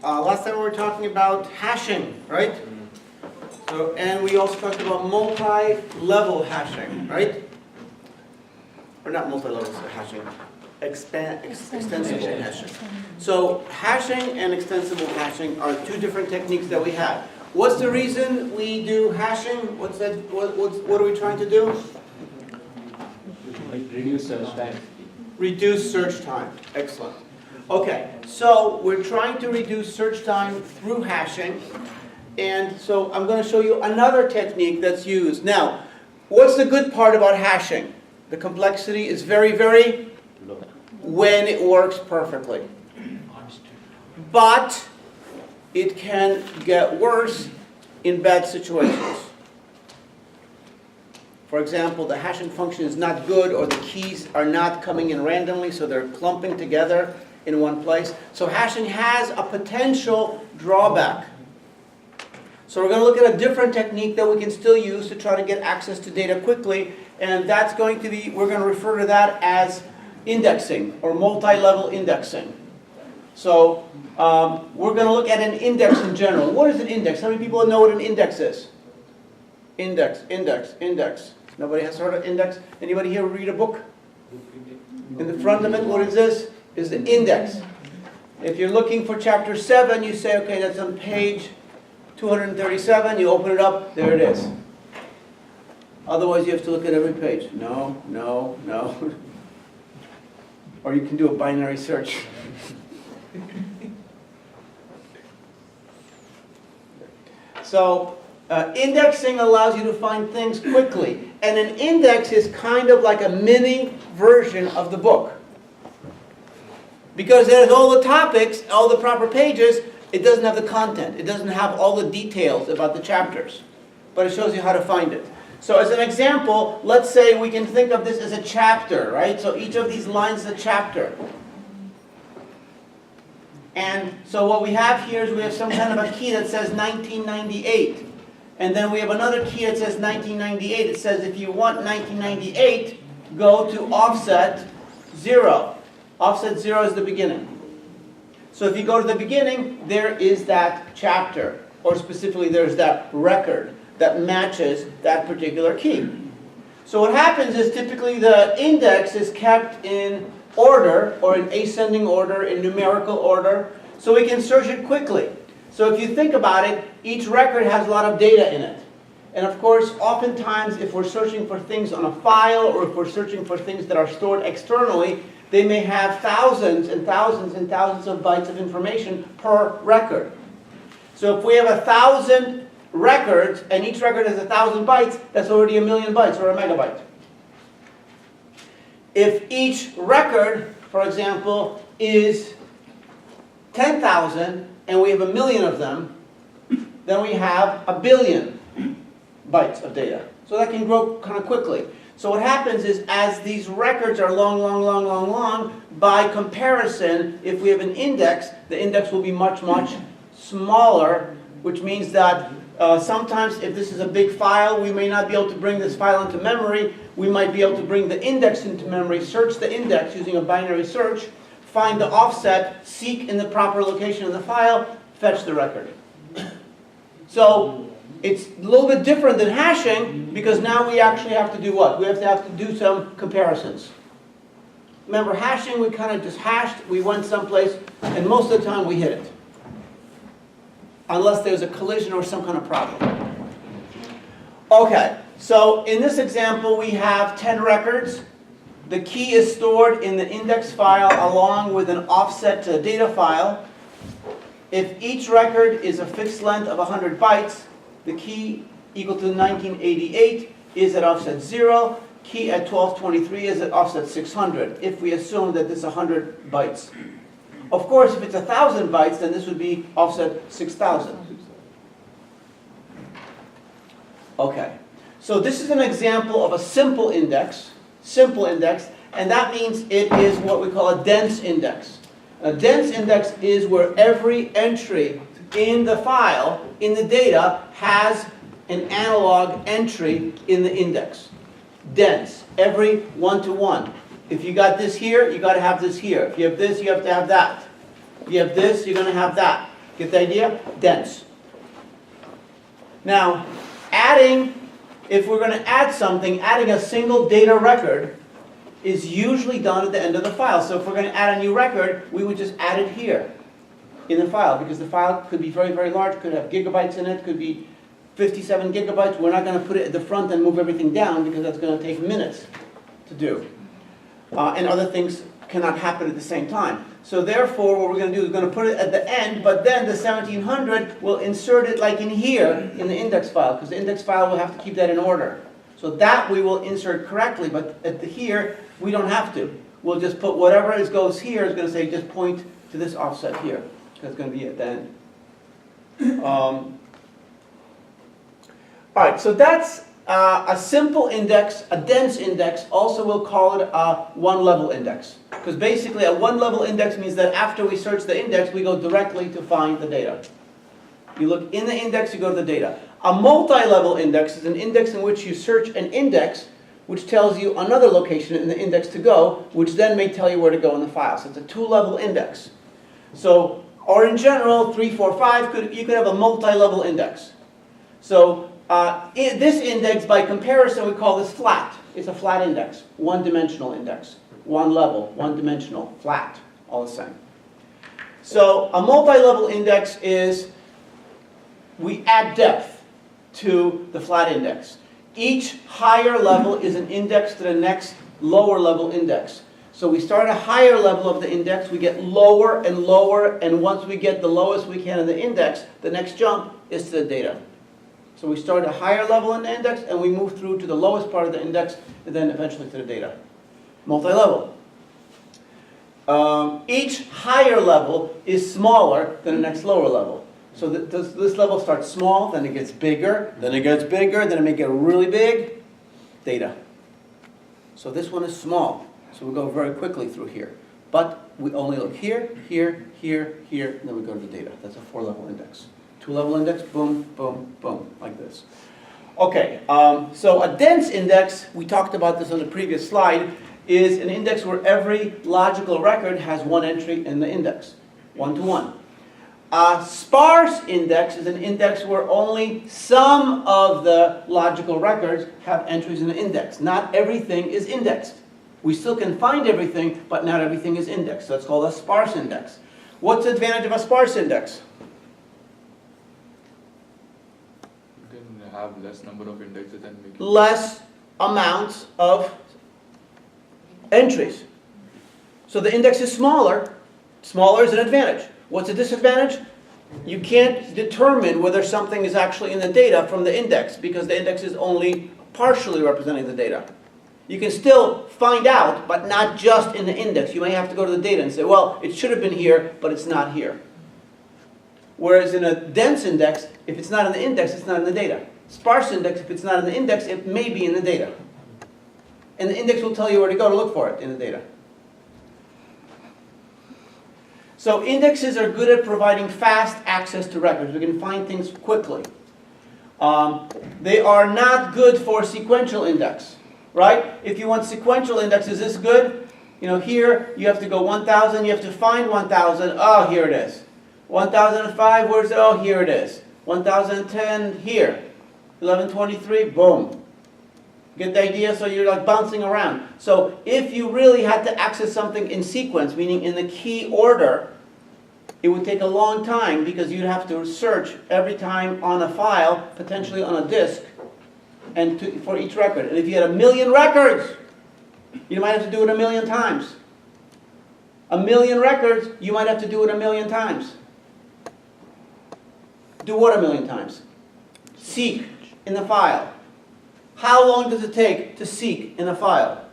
Last time we were talking about hashing, right? So, and we also talked about multi-level hashing, right? Or not multi-level hashing, extensible hashing. So hashing and extensible hashing are two different techniques that we have. What's the reason we do hashing? What's that? What are we trying to do? Like reduce search time. Reduce search time. Excellent. Okay, so we're trying to reduce search time through hashing. And so I'm going to show you another technique that's used. Now, what's the good part about hashing? The complexity is very, very low when it works perfectly. But it can get worse in bad situations. For example, the hashing function is not good, or the keys are not coming in randomly, so they're clumping together in one place. So hashing has a potential drawback. So we're going to look at a different technique that we can still use to try to get access to data quickly, and that's going to be, we're going to refer to that as indexing, or multi-level indexing. So we're going to look at an index in general. What is an index? How many people know what an index is? Index, index, index. Nobody has heard of index? Anybody here read a book? In the front of it, what is this? Is the index. If you're looking for chapter 7, you say, okay, that's on page 237, you open it up, there it is. Otherwise, you have to look at every page. No, no, no. Or you can do a binary search. So, indexing allows you to find things quickly. And an index is kind of like a mini version of the book. Because it has all the topics, all the proper pages, it doesn't have the content. It doesn't have all the details about the chapters. But it shows you how to find it. So as an example, let's say we can think of this as a chapter, right? So each of these lines is a chapter. And so what we have here is we have some kind of a key that says 1998. And then we have another key that says 1998. It says if you want 1998, go to offset 0. Offset 0 is the beginning. So if you go to the beginning, there is that chapter. Or specifically, there's that record that matches that particular key. So what happens is typically the index is kept in order, or in ascending order, in numerical order, so we can search it quickly. So if you think about it, each record has a lot of data in it. And of course, oftentimes if we're searching for things on a file, or if we're searching for things that are stored externally, they may have thousands and thousands and thousands of bytes of information per record. So if we have 1,000 records, and each record has 1,000 bytes, that's already 1,000,000 bytes, or a megabyte. If each record, for example, is 10,000, and we have 1,000,000 of them, then we have 1,000,000,000 bytes of data. So that can grow kind of quickly. So what happens is, as these records are long, long, long, long, long, by comparison, if we have an index, the index will be much, much smaller, which means that sometimes if this is a big file, we may not be able to bring this file into memory. We might be able to bring the index into memory, search the index using a binary search, find the offset, seek in the proper location of the file, fetch the record. So it's a little bit different than hashing, because now we actually have to do what? We have to do some comparisons. Remember, hashing, we kind of just hashed, we went someplace, and most of the time we hit it. Unless there's a collision or some kind of problem. Okay, so in this example we have 10 records. The key is stored in the index file along with an offset to the data file. If each record is a fixed length of 100 bytes, the key equal to 1988 is at offset 0. Key at 1223 is at offset 600, if we assume that this is 100 bytes. Of course, if it's 1,000 bytes, then this would be offset 6,000. Okay, so this is an example of a simple index, and that means it is what we call a dense index. A dense index is where every entry in the file, in the data, has an analog entry in the index. Dense, every one-to-one. If you got this here, you got to have this here. If you have this, you have to have that. If you have this, you're going to have that. Get the idea? Dense. Now, adding, if we're going to add something, adding a single data record is usually done at the end of the file. So if we're going to add a new record, we would just add it here in the file, because the file could be very, very large, could have gigabytes in it, could be 57 gigabytes. We're not going to put it at the front and move everything down, because that's going to take minutes to do. And other things cannot happen at the same time. So therefore, what we're going to do is we're going to put it at the end, but then the 1700 will insert it like in here in the index file, because the index file will have to keep that in order. So that we will insert correctly, but at the here, we don't have to. We'll just put whatever goes here is going to say just point to this offset here. That's going to be at the end. All right, so that's a simple index, a dense index. Also, we'll call it a one-level index. Because basically, a one-level index means that after we search the index, we go directly to find the data. You look in the index, you go to the data. A multi-level index is an index in which you search an index, which tells you another location in the index to go, which then may tell you where to go in the file. So it's a two-level index. So, or in general, 3, 4, 5, you could have a multi-level index. So this index, by comparison, we call this flat. It's a flat index, one-dimensional index. One level, one-dimensional, flat, all the same. So a multi-level index is, we add depth to the flat index. Each higher level is an index to the next lower level index. So we start at a higher level of the index, we get lower and lower, and once we get the lowest we can in the index, the next jump is to the data. So we start at a higher level in the index, and we move through to the lowest part of the index, and then eventually to the data. Multi-level. Each higher level is smaller than the next lower level. So this level starts small, then it gets bigger, then it gets bigger, then it may get really big. Data. So this one is small. So we go very quickly through here. But we only look here, here, here, here, and then we go to the data. That's a four-level index. Two-level index, boom, boom, boom, like this. Okay, so a dense index, we talked about this on the previous slide, is an index where every logical record has one entry in the index, one-to-one. A sparse index is an index where only some of the logical records have entries in the index. Not everything is indexed. We still can find everything, but not everything is indexed. So it's called a sparse index. What's the advantage of a sparse index? You can have less number of indexes and make it Less amounts of entries. So the index is smaller. Smaller is an advantage. What's a disadvantage? You can't determine whether something is actually in the data from the index, because the index is only partially representing the data. You can still find out, but not just in the index. You may have to go to the data and say, well, it should have been here, but it's not here. Whereas in a dense index, if it's not in the index, it's not in the data. Sparse index, if it's not in the index, it may be in the data. And the index will tell you where to go to look for it in the data. So indexes are good at providing fast access to records. We can find things quickly. They are not good for sequential index, right? If you want sequential index, is this good? You know, here you have to go 1,000, you have to find 1,000. Oh, here it is. 1,005, where's it? Oh, here it is. 1,010, here. 1123, boom. Get the idea? So you're like bouncing around. So if you really had to access something in sequence, meaning in the key order, it would take a long time, because you'd have to search every time on a file, potentially on a disk, and for each record. And if you had 1,000,000 records, you might have to do it 1,000,000 times. 1,000,000 records, you might have to do it 1,000,000 times. Do what 1,000,000 times? Seek in the file. How long does it take to seek in a file?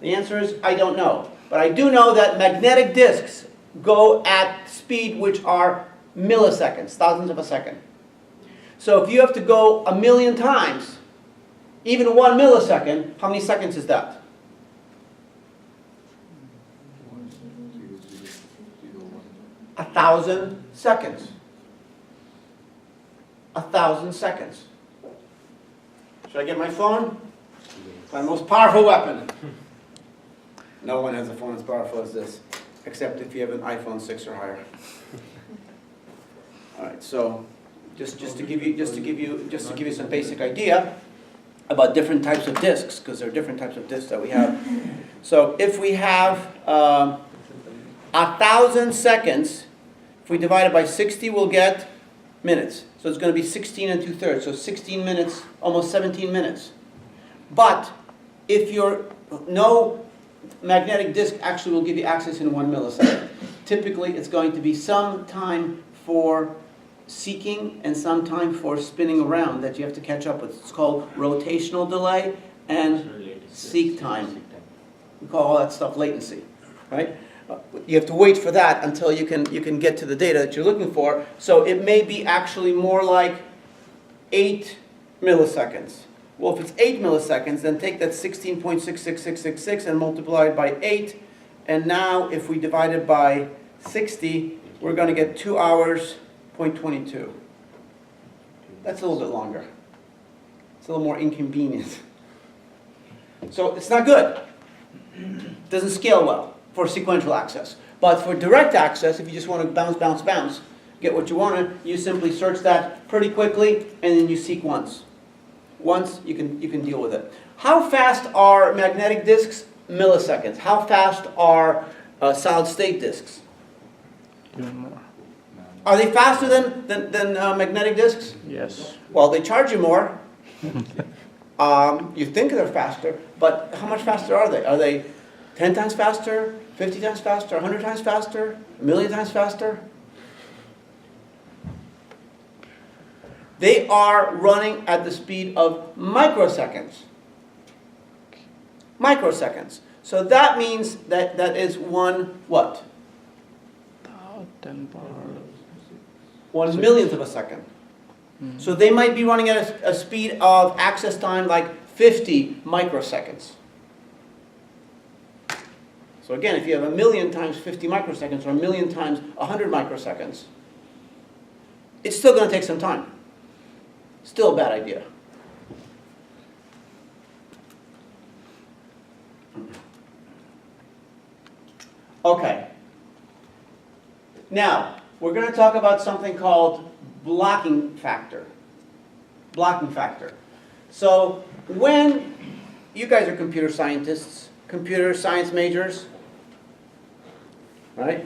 The answer is, I don't know. But I do know that magnetic disks go at speed which are milliseconds, thousandths of a second. So if you have to go 1,000,000 times, even 1 millisecond, how many seconds is that? 1,000 seconds. 1,000 seconds. Should I get my phone? My most powerful weapon. No one has a phone as powerful as this, except if you have an iPhone 6 or higher. so just to give you some basic idea about different types of disks, because there are different types of disks that we have. So if we have 1,000 seconds, if we divide it by 60, we'll get minutes. So it's going to be 16 and 2/3, so 16 minutes, almost 17 minutes. But if no magnetic disk actually will give you access in 1 millisecond. Typically, it's going to be some time for seeking and some time for spinning around that you have to catch up with. It's called rotational delay and seek time. We call all that stuff latency, right? You have to wait for that until you can get to the data that you're looking for. So it may be actually more like 8 milliseconds. Well, if it's 8 milliseconds, then take that 16.66666 and multiply it by 8. And now if we divide it by 60, we're going to get 2 hours, 0.22. That's a little bit longer. It's a little more inconvenient. So it's not good. It doesn't scale well for sequential access. But for direct access, if you just want to bounce, bounce, bounce, get what you want, you simply search that pretty quickly, and then you seek once. Once, you can deal with it. How fast are magnetic disks? Milliseconds. How fast are solid-state disks? Even more. Are they faster than magnetic disks? Yes. Well, they charge you more. You think they're faster, but how much faster are they? Are they 10 times faster, 50 times faster, 100 times faster, 1,000,000 times faster? They are running at the speed of microseconds. Microseconds. So that means that is one what? 10 power. 1,000,000th of a second. So they might be running at a speed of access time like 50 microseconds. So again, if you have 1,000,000 times 50 microseconds or 1,000,000 times 100 microseconds, it's still going to take some time. Still a bad idea. Okay. Now, we're going to talk about something called blocking factor. Blocking factor. So, when you guys are computer scientists, computer science majors, right?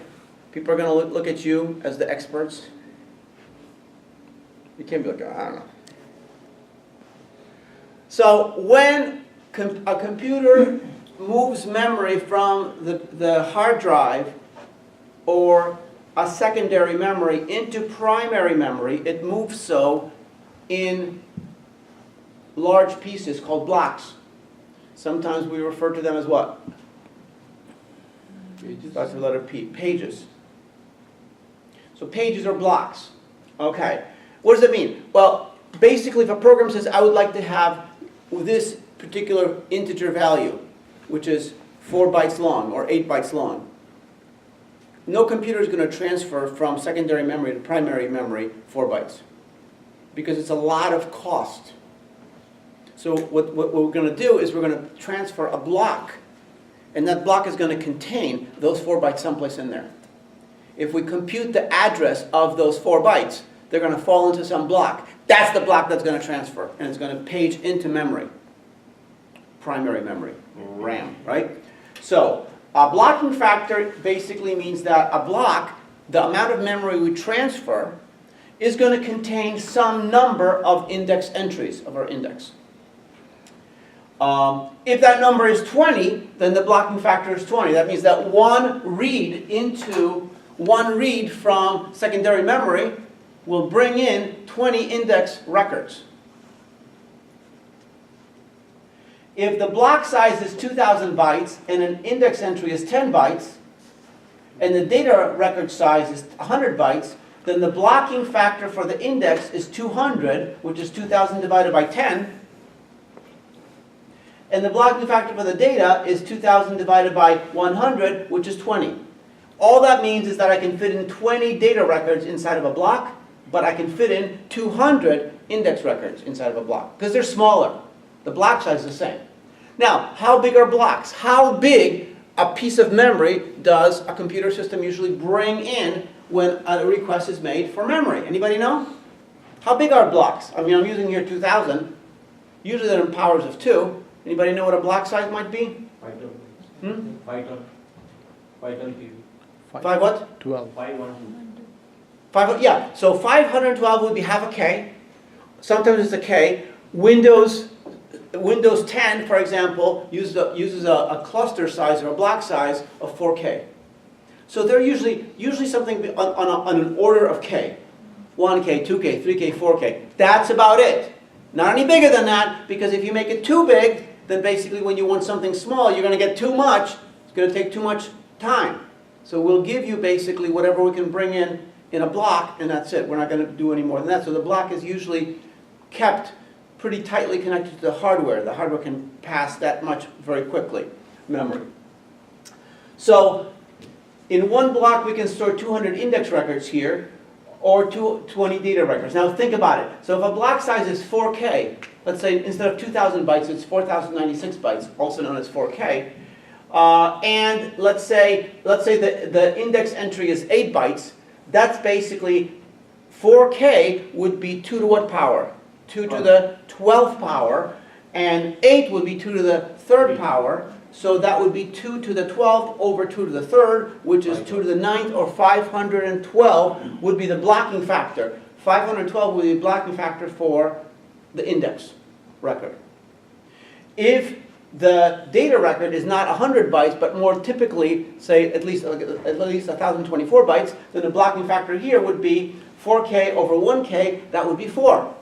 People are going to look at you as the experts. You can't be like, I don't know. So when a computer moves memory from the hard drive or a secondary memory into primary memory, it moves so in large pieces called blocks. Sometimes we refer to them as what? Pages. Starts with the letter P. Pages. So pages are blocks. Okay. What does it mean? Well, basically, if a program says, I would like to have this particular integer value, which is 4 bytes long or 8 bytes long, no computer is going to transfer from secondary memory to primary memory 4 bytes because it's a lot of cost. So what we're going to do is we're going to transfer a block, and that block is going to contain those 4 bytes someplace in there. If we compute the address of those 4 bytes, they're going to fall into some block. That's the block that's going to transfer, and it's going to page into memory. Primary memory, RAM, right? So a blocking factor basically means that a block, the amount of memory we transfer, is going to contain some number of index entries of our index. If that number is 20, then the blocking factor is 20. That means that one read from secondary memory will bring in 20 index records. If the block size is 2,000 bytes and an index entry is 10 bytes, and the data record size is 100 bytes, then the blocking factor for the index is 200, which is 2,000 divided by 10. And the blocking factor for the data is 2,000 divided by 100, which is 20. All that means is that I can fit in 20 data records inside of a block, but I can fit in 200 index records inside of a block, because they're smaller. The block size is the same. Now, how big are blocks? How big a piece of memory does a computer system usually bring in when a request is made for memory? Anybody know? How big are blocks? I mean, I'm using here 2,000. Usually they're in powers of 2. Anybody know what a block size might be? Hmm? Python TV. 5 what? 12. 5, yeah, so 512 would be half a K. Sometimes it's a K. Windows 10, for example, uses a cluster size or a block size of 4K. So they're usually something on an order of K. 1K, 2K, 3K, 4K. That's about it. Not any bigger than that, because if you make it too big, then basically when you want something small, you're going to get too much. It's going to take too much time. So we'll give you basically whatever we can bring in a block, and that's it. We're not going to do any more than that. So the block is usually kept pretty tightly connected to the hardware. The hardware can pass that much very quickly, memory. So in one block we can store 200 index records here, or 20 data records. Now think about it. So if a block size is 4K, let's say instead of 2,000 bytes, it's 4,096 bytes, also known as 4K. And let's say the index entry is 8 bytes. That's basically 4K would be 2 to what power? 2 to the 12th power, and 8 would be 2 to the 3rd power. So that would be 2 to the 12th over 2 to the 3rd, which is 2 to the 9th, or 512 would be the blocking factor. 512 would be the blocking factor for the index record. If the data record is not 100 bytes, but more typically, say at least 1,024 bytes, then the blocking factor here would be 4K over 1K, that would be 4.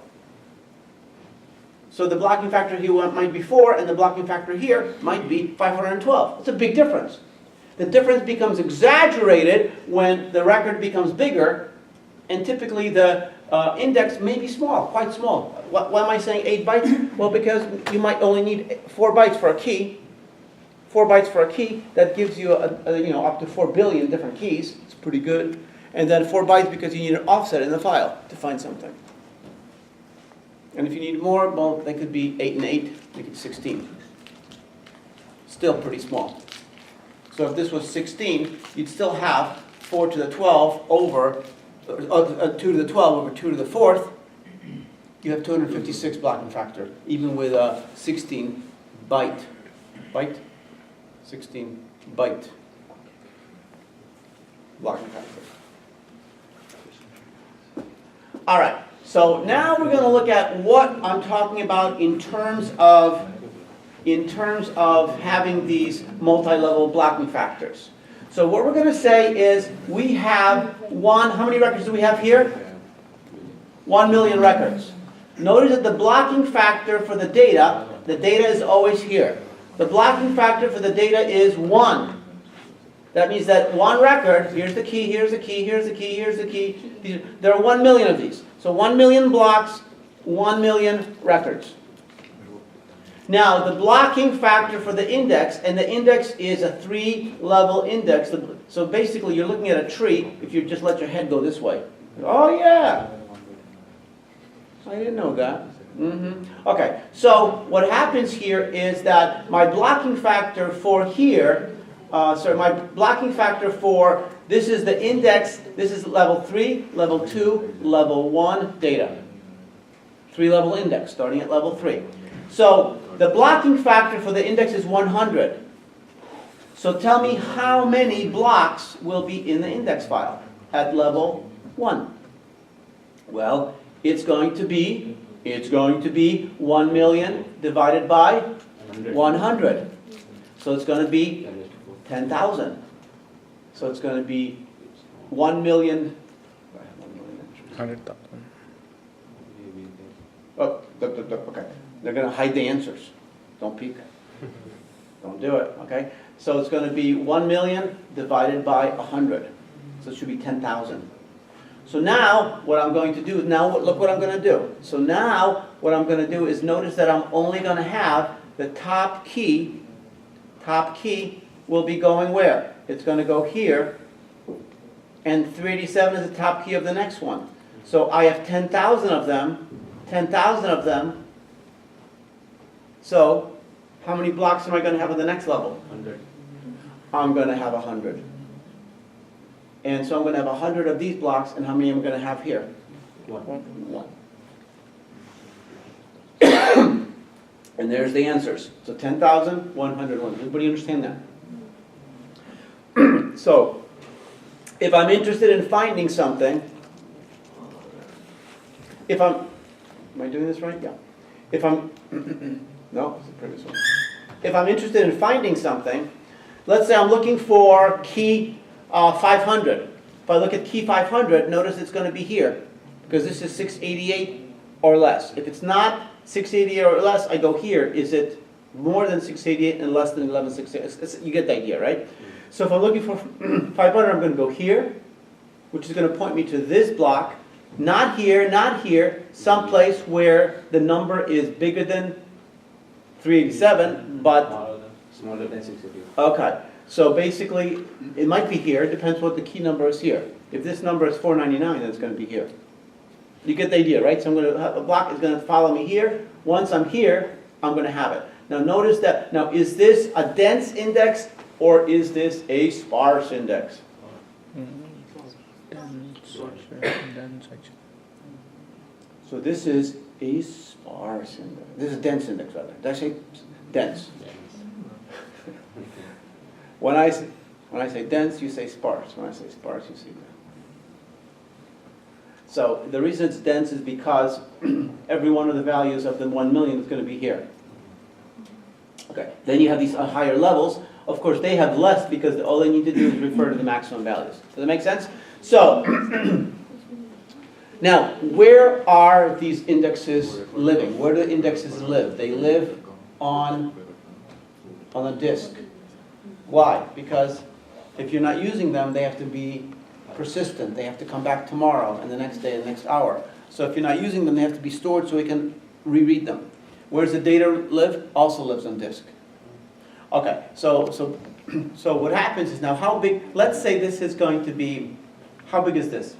So the blocking factor here might be 4, and the blocking factor here might be 512. It's a big difference. The difference becomes exaggerated when the record becomes bigger, and typically the index may be small, quite small. Why am I saying 8 bytes? Well, because you might only need 4 bytes for a key. 4 bytes for a key, that gives you up to 4 billion different keys. It's pretty good. And then 4 bytes because you need an offset in the file to find something. And if you need more, well, they could be 8 and 8, make it 16. Still pretty small. So if this was 16, you'd still have 4 to the 12 over, 2 to the 12 over 2 to the 4th. You have 256 blocking factor, even with a 16 byte. 16 byte blocking factor. All right. So now we're going to look at what I'm talking about in terms of having these multi-level blocking factors. So what we're going to say is we have how many records do we have here? 1 million records. Notice that the blocking factor for the data is always here. The blocking factor for the data is 1. That means that one record, here's the key, here's the key, here's the key, here's the key. There are 1 million of these. So 1 million blocks, 1 million records. Now, the blocking factor for the index, and the index is a 3-level index. So basically, you're looking at a tree if you just let your head go this way. Oh, yeah. I didn't know that. Okay, so what happens here is that my blocking factor for here, my blocking factor for, this is the index, this is level 3, level 2, level 1 data. 3-level index, starting at level 3. So the blocking factor for the index is 100. So tell me how many blocks will be in the index file at level 1. Well, it's going to be 1 million divided by 100. So it's going to be 10,000. So it's going to be 1 million. 100,000. Oh, okay. They're going to hide the answers. Don't peek. Don't do it, okay? So it's going to be 1 million divided by 100. So it should be 10,000. So now what I'm going to do, look what I'm going to do. So now what I'm going to do is notice that I'm only going to have the top key will be going where? It's going to go here, and 387 is the top key of the next one. So I have 10,000 of them, 10,000 of them. So how many blocks am I going to have on the next level? 100. I'm going to have 100. And so I'm gonna have 100 of these blocks, and how many am I gonna have here? One. One. And there's the answers. So 10,101. Everybody understand that? So, if I'm interested in finding something, am I doing this right? Yeah. If I'm, no, it's the previous one. If I'm interested in finding something, let's say I'm looking for key 500. If I look at key 500, notice it's going to be here, because this is 688 or less. If it's not 688 or less, I go here. Is it more than 688 and less than 1168? You get the idea, right? So if I'm looking for 500, I'm going to go here, which is going to point me to this block. Not here, someplace where the number is bigger than 387, but... Smaller than 688. Okay, so basically, it might be here, it depends what the key number is here. If this number is 499, then it's going to be here. You get the idea, right? So I'm going to have a block is going to follow me here. Once I'm here, I'm going to have it. Now notice that, now is this a dense index or is this a sparse index? So this is a sparse index. This is a dense index, rather. Did I say dense? When I say dense, you say sparse. When I say sparse, you say dense. So the reason it's dense is because every one of the values of the 1 million is going to be here. Okay. Then you have these higher levels. Of course, they have less because all they need to do is refer to the maximum values. Does that make sense? So, now, where are these indexes living? Where do the indexes live? They live on a disk. Why? Because if you're not using them, they have to be persistent. They have to come back tomorrow and the next day and the next hour. So if you're not using them, they have to be stored so we can reread them. Where does the data live? Also lives on disk. Okay, so what happens is now how big, let's say this is going to be, how big is this?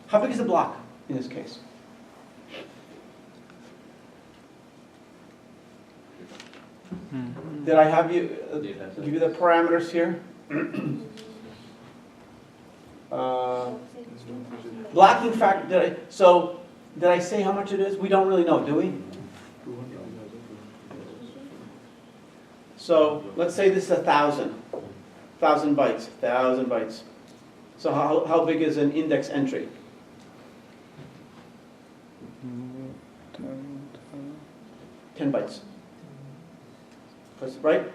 How big is the block in this case? Did I have you, give you the parameters here? Blocking factor, did I say how much it is? We don't really know, do we? So let's say this is 1,000 bytes, 1,000 bytes. So how big is an index entry? 10 bytes. Right?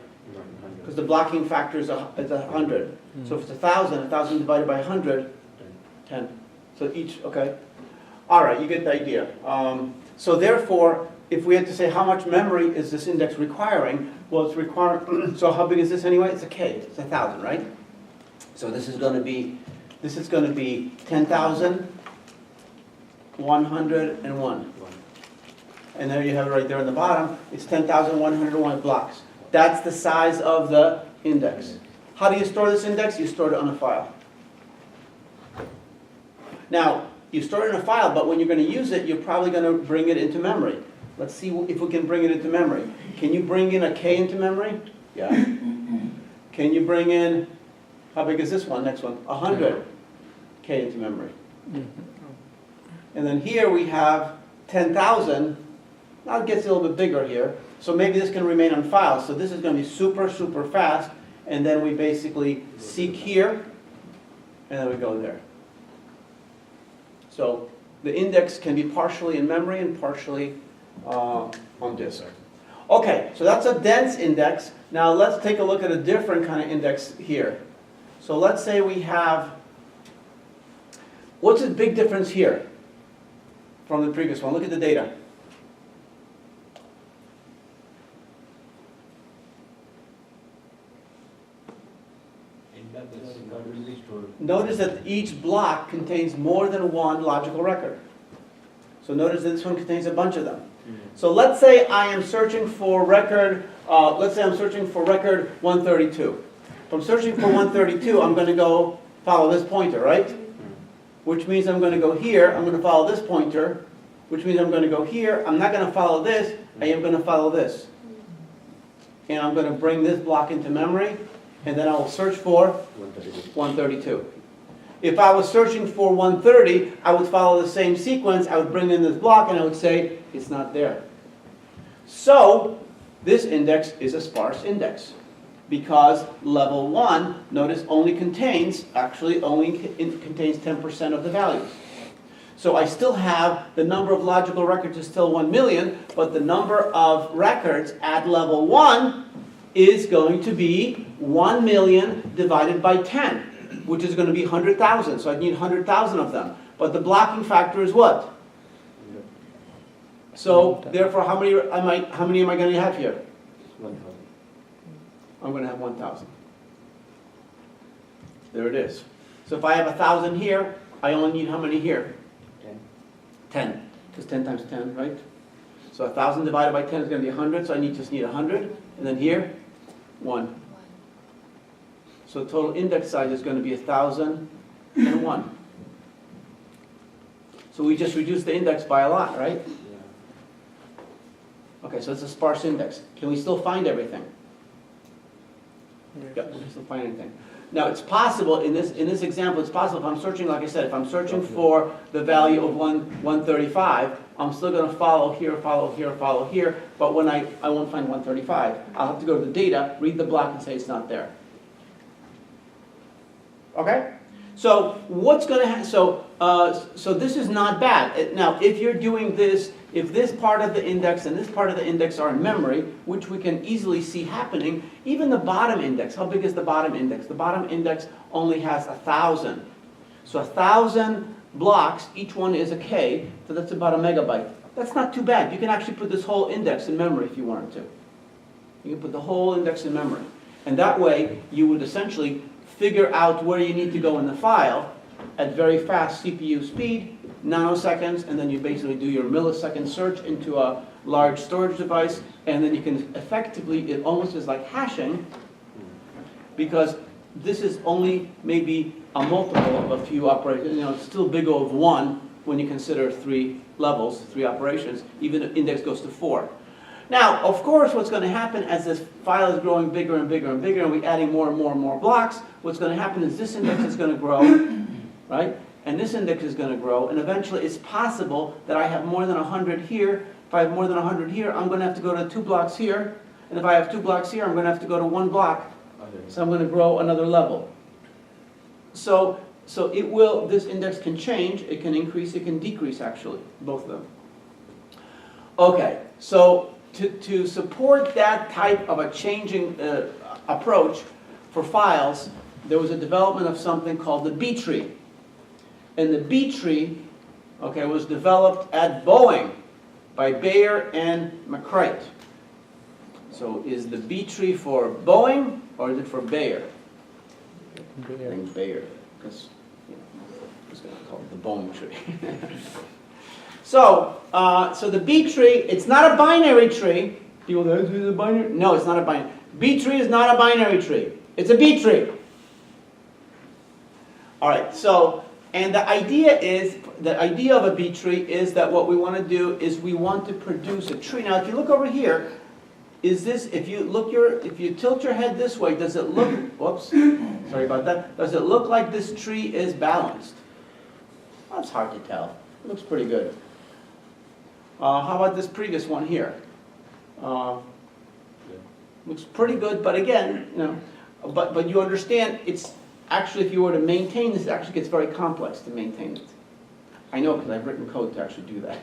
Because the blocking factor is 100. So if it's 1,000, 1,000 divided by 100, 10. So each, okay. All right, you get the idea. So therefore, if we had to say how much memory is this index requiring, well, it's requiring, so how big is this anyway? It's a K, it's 1,000, right? So this is going to be 10,101. And there you have it right there on the bottom. It's 10,101 blocks. That's the size of the index. How do you store this index? You store it on a file. Now, you store it in a file, but when you're going to use it, you're probably going to bring it into memory. Let's see if we can bring it into memory. Can you bring in a K into memory? Yeah. Can you bring in, how big is this one, next one? 100 K into memory. And then here we have 10,000. Now it gets a little bit bigger here. So maybe this can remain on file. So this is going to be super, super fast. And then we basically seek here, and then we go there. So the index can be partially in memory and partially on disk. Okay, so that's a dense index. Now let's take a look at a different kind of index here. So let's say we have, what's the big difference here from the previous one? Look at the data. Notice that each block contains more than one logical record. So notice that this one contains a bunch of them. So let's say I am searching for record, let's say I'm searching for record 132. If I'm searching for 132, I'm going to go follow this pointer, right? Which means I'm going to go here, I'm going to follow this pointer, which means I'm going to go here, I'm not going to follow this, I am going to follow this. And I'm going to bring this block into memory, and then I will search for 132. If I was searching for 130, I would follow the same sequence. I would bring in this block and I would say, it's not there. So, this index is a sparse index. Because level 1, notice, only contains, contains 10% of the values. So I still have, the number of logical records is still 1 million, but the number of records at level 1 is going to be 1 million divided by 10, which is going to be 100,000. So I need 100,000 of them. But the blocking factor is what? So therefore, how many am I going to have here? 1,000. I'm going to have 1,000. There it is. So if I have 1,000 here, I only need how many here? 10. 10. Because 10 times 10, right? So 1,000 divided by 10 is going to be 100, so I just need 100. And then here, 1. So the total index size is going to be 1,001. So we just reduced the index by a lot, right? Yeah. Okay, so it's a sparse index. Can we still find everything? Yep, we can still find anything. Now it's possible, in this example, it's possible if I'm searching, like I said, if I'm searching for the value of 135, I'm still going to follow here, but when I won't find 135. I'll have to go to the data, read the block, and say it's not there. Okay? So what's going to happen? So this is not bad. Now, if you're doing this, if this part of the index and this part of the index are in memory, which we can easily see happening, even the bottom index. How big is the bottom index? The bottom index only has 1,000. So 1,000 blocks, each one is a K, so that's about a megabyte. That's not too bad. You can actually put this whole index in memory if you wanted to. You can put the whole index in memory. And that way, you would essentially figure out where you need to go in the file at very fast CPU speed, nanoseconds, and then you basically do your millisecond search into a large storage device, and then you can effectively, it almost is like hashing, because this is only maybe a multiple of a few operations. It's still big O of 1 when you consider 3 levels, 3 operations, even if index goes to 4. Now, of course, what's going to happen as this file is growing bigger and bigger and bigger, and we're adding more and more and more blocks, what's going to happen is this index is going to grow, right? And this index is going to grow, and eventually it's possible that I have more than 100 here. If I have more than 100 here, I'm going to have to go to 2 blocks here, and if I have 2 blocks here, I'm going to have to go to 1 block. So I'm going to grow another level. So it will, this index can change, it can increase, it can decrease actually, both of them. Okay, so to support that type of a changing approach for files, there was a development of something called the B tree. And the B tree, okay, was developed at Boeing by Bayer and McCreight. So is the B tree for Boeing or is it for Bayer? I think Bayer, because I'm just going to call it the Boeing tree. So the B tree, it's not a binary tree. People go, is it a binary? No, it's not a binary. B tree is not a binary tree. It's a B tree. All right, so, and the idea of a B tree is that what we want to do is we want to produce a tree. Now, if you look over here, is this, if you tilt your head this way, does it look, whoops, sorry about that, does it look like this tree is balanced? Well, it's hard to tell. It looks pretty good. How about this previous one here? Looks pretty good, but again, but you understand, it's actually, if you were to maintain this, it actually gets very complex to maintain it. I know, because I've written code to actually do that.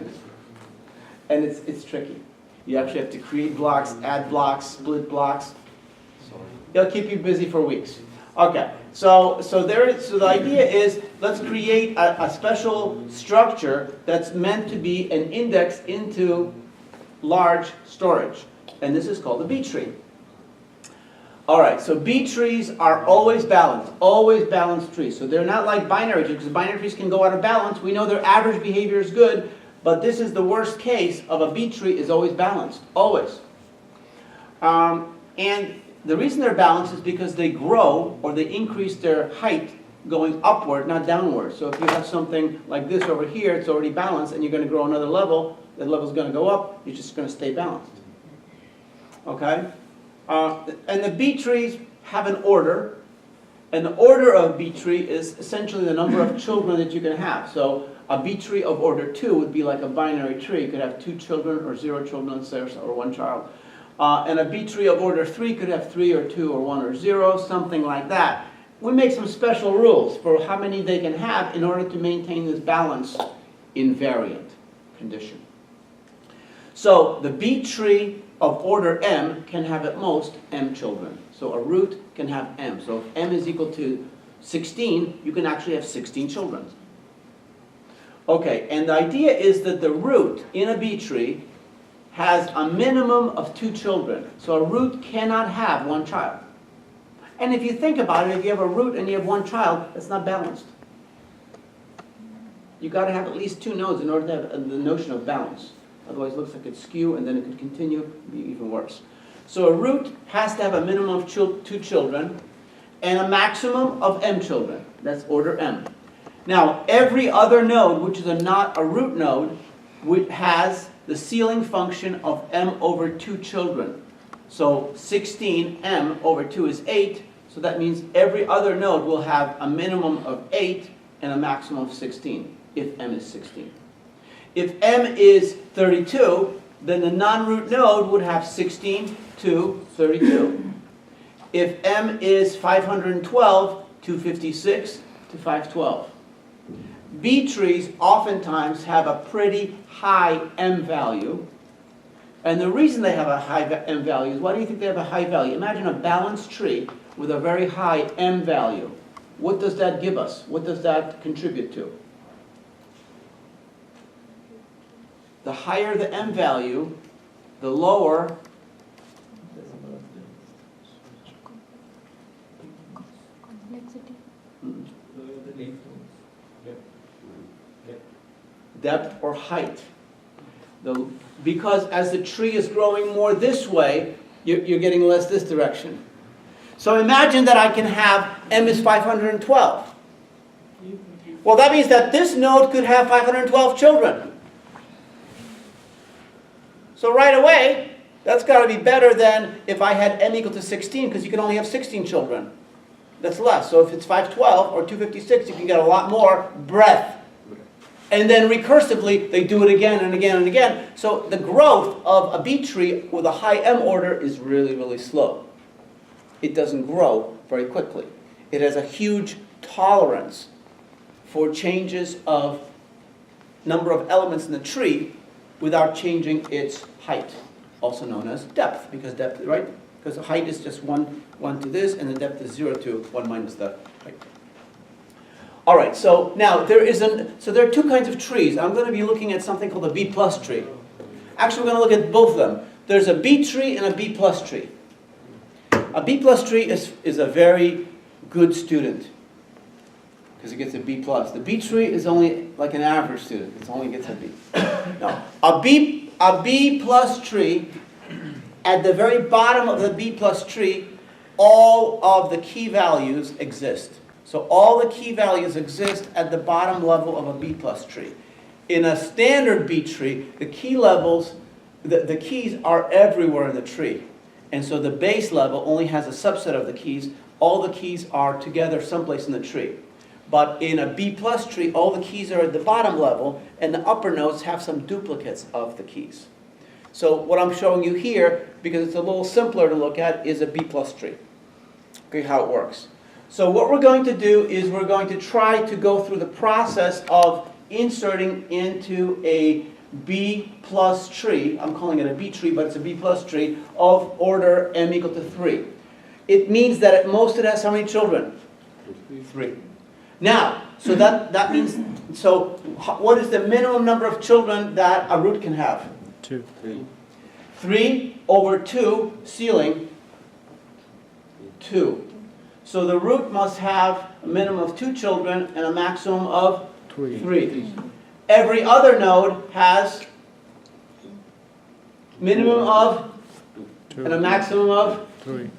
And it's tricky. You actually have to create blocks, add blocks, split blocks. It'll keep you busy for weeks. Okay, so the idea is, let's create a special structure that's meant to be an index into large storage. And this is called a B tree. All right, so B trees are always balanced trees. So they're not like binary trees, because binary trees can go out of balance. We know their average behavior is good, but this is the worst case of a B tree is always balanced, always. And the reason they're balanced is because they grow or they increase their height going upward, not downward. So if you have something like this over here, it's already balanced, and you're going to grow another level, that level's going to go up, you're just going to stay balanced. Okay? And the B trees have an order, An order of B tree is essentially the number of children that you can have. So a B tree of order 2 would be like a binary tree. You could have 2 children or 0 children, let's say, or 1 child. And a B tree of order 3 could have 3 or 2 or 1 or 0, something like that. We make some special rules for how many they can have in order to maintain this balance invariant condition. So the B tree of order m can have at most m children. So a root can have m. So if m is equal to 16, you can actually have 16 children. Okay, and the idea is that the root in a B tree has a minimum of 2 children. So a root cannot have 1 child. And if you think about it, if you have a root and you have 1 child, that's not balanced. You've got to have at least 2 nodes in order to have the notion of balance. Otherwise it looks like it's skew and then it could continue, be even worse. So a root has to have a minimum of 2 children and a maximum of m children. That's order m. Now, every other node, which is not a root node, has the ceiling function of m over 2 children. So 16m over 2 is 8. So that means every other node will have a minimum of 8 and a maximum of 16, if m is 16. If m is 32, then the non-root node would have 16 to 32. If m is 512, 256 to 512. B trees oftentimes have a pretty high m value. And the reason they have a high m value is, why do you think they have a high value? Imagine a balanced tree with a very high m value. What does that give us? What does that contribute to? The higher the m value, the lower Complexity. depth or height. Because as the tree is growing more this way, you're getting less this direction. So imagine that I can have m is 512. Well, that means that this node could have 512 children. So right away, that's got to be better than if I had m equal to 16, because you can only have 16 children. That's less. So if it's 512 or 256, you can get a lot more breadth. And then recursively, they do it again and again and again. So the growth of a B tree with a high M order is really, really slow. It doesn't grow very quickly. It has a huge tolerance for changes of number of elements in the tree without changing its height, also known as depth, because depth, right? Because the height is just 1 to this, and the depth is 0 to 1 minus the height. All right, so now there are 2 kinds of trees. I'm going to be looking at something called a B plus tree. Actually, we're going to look at both of them. There's a B tree and a B plus tree. A B plus tree is a very good student because it gets a B plus. The B tree is only like an average student. It only gets a B. No, a B plus tree, at the very bottom of the B plus tree, all of the key values exist. So all the key values exist at the bottom level of a B plus tree. In a standard B tree, the key levels, the keys are everywhere in the tree. And so the base level only has a subset of the keys. All the keys are together someplace in the tree. But in a B plus tree, all the keys are at the bottom level, and the upper nodes have some duplicates of the keys. So what I'm showing you here, because it's a little simpler to look at, is a B plus tree. Okay, how it works. So what we're going to do is we're going to try to go through the process of inserting into a B plus tree, I'm calling it a B tree, but it's a B plus tree, of order m equal to 3. It means that at most it has how many children? 3. Now, so that means, so what is the minimum number of children that a root can have? 2. 3 over 2, ceiling, 2. So the root must have a minimum of 2 children and a maximum of 3. Every other node has minimum of 2. and a maximum of 3.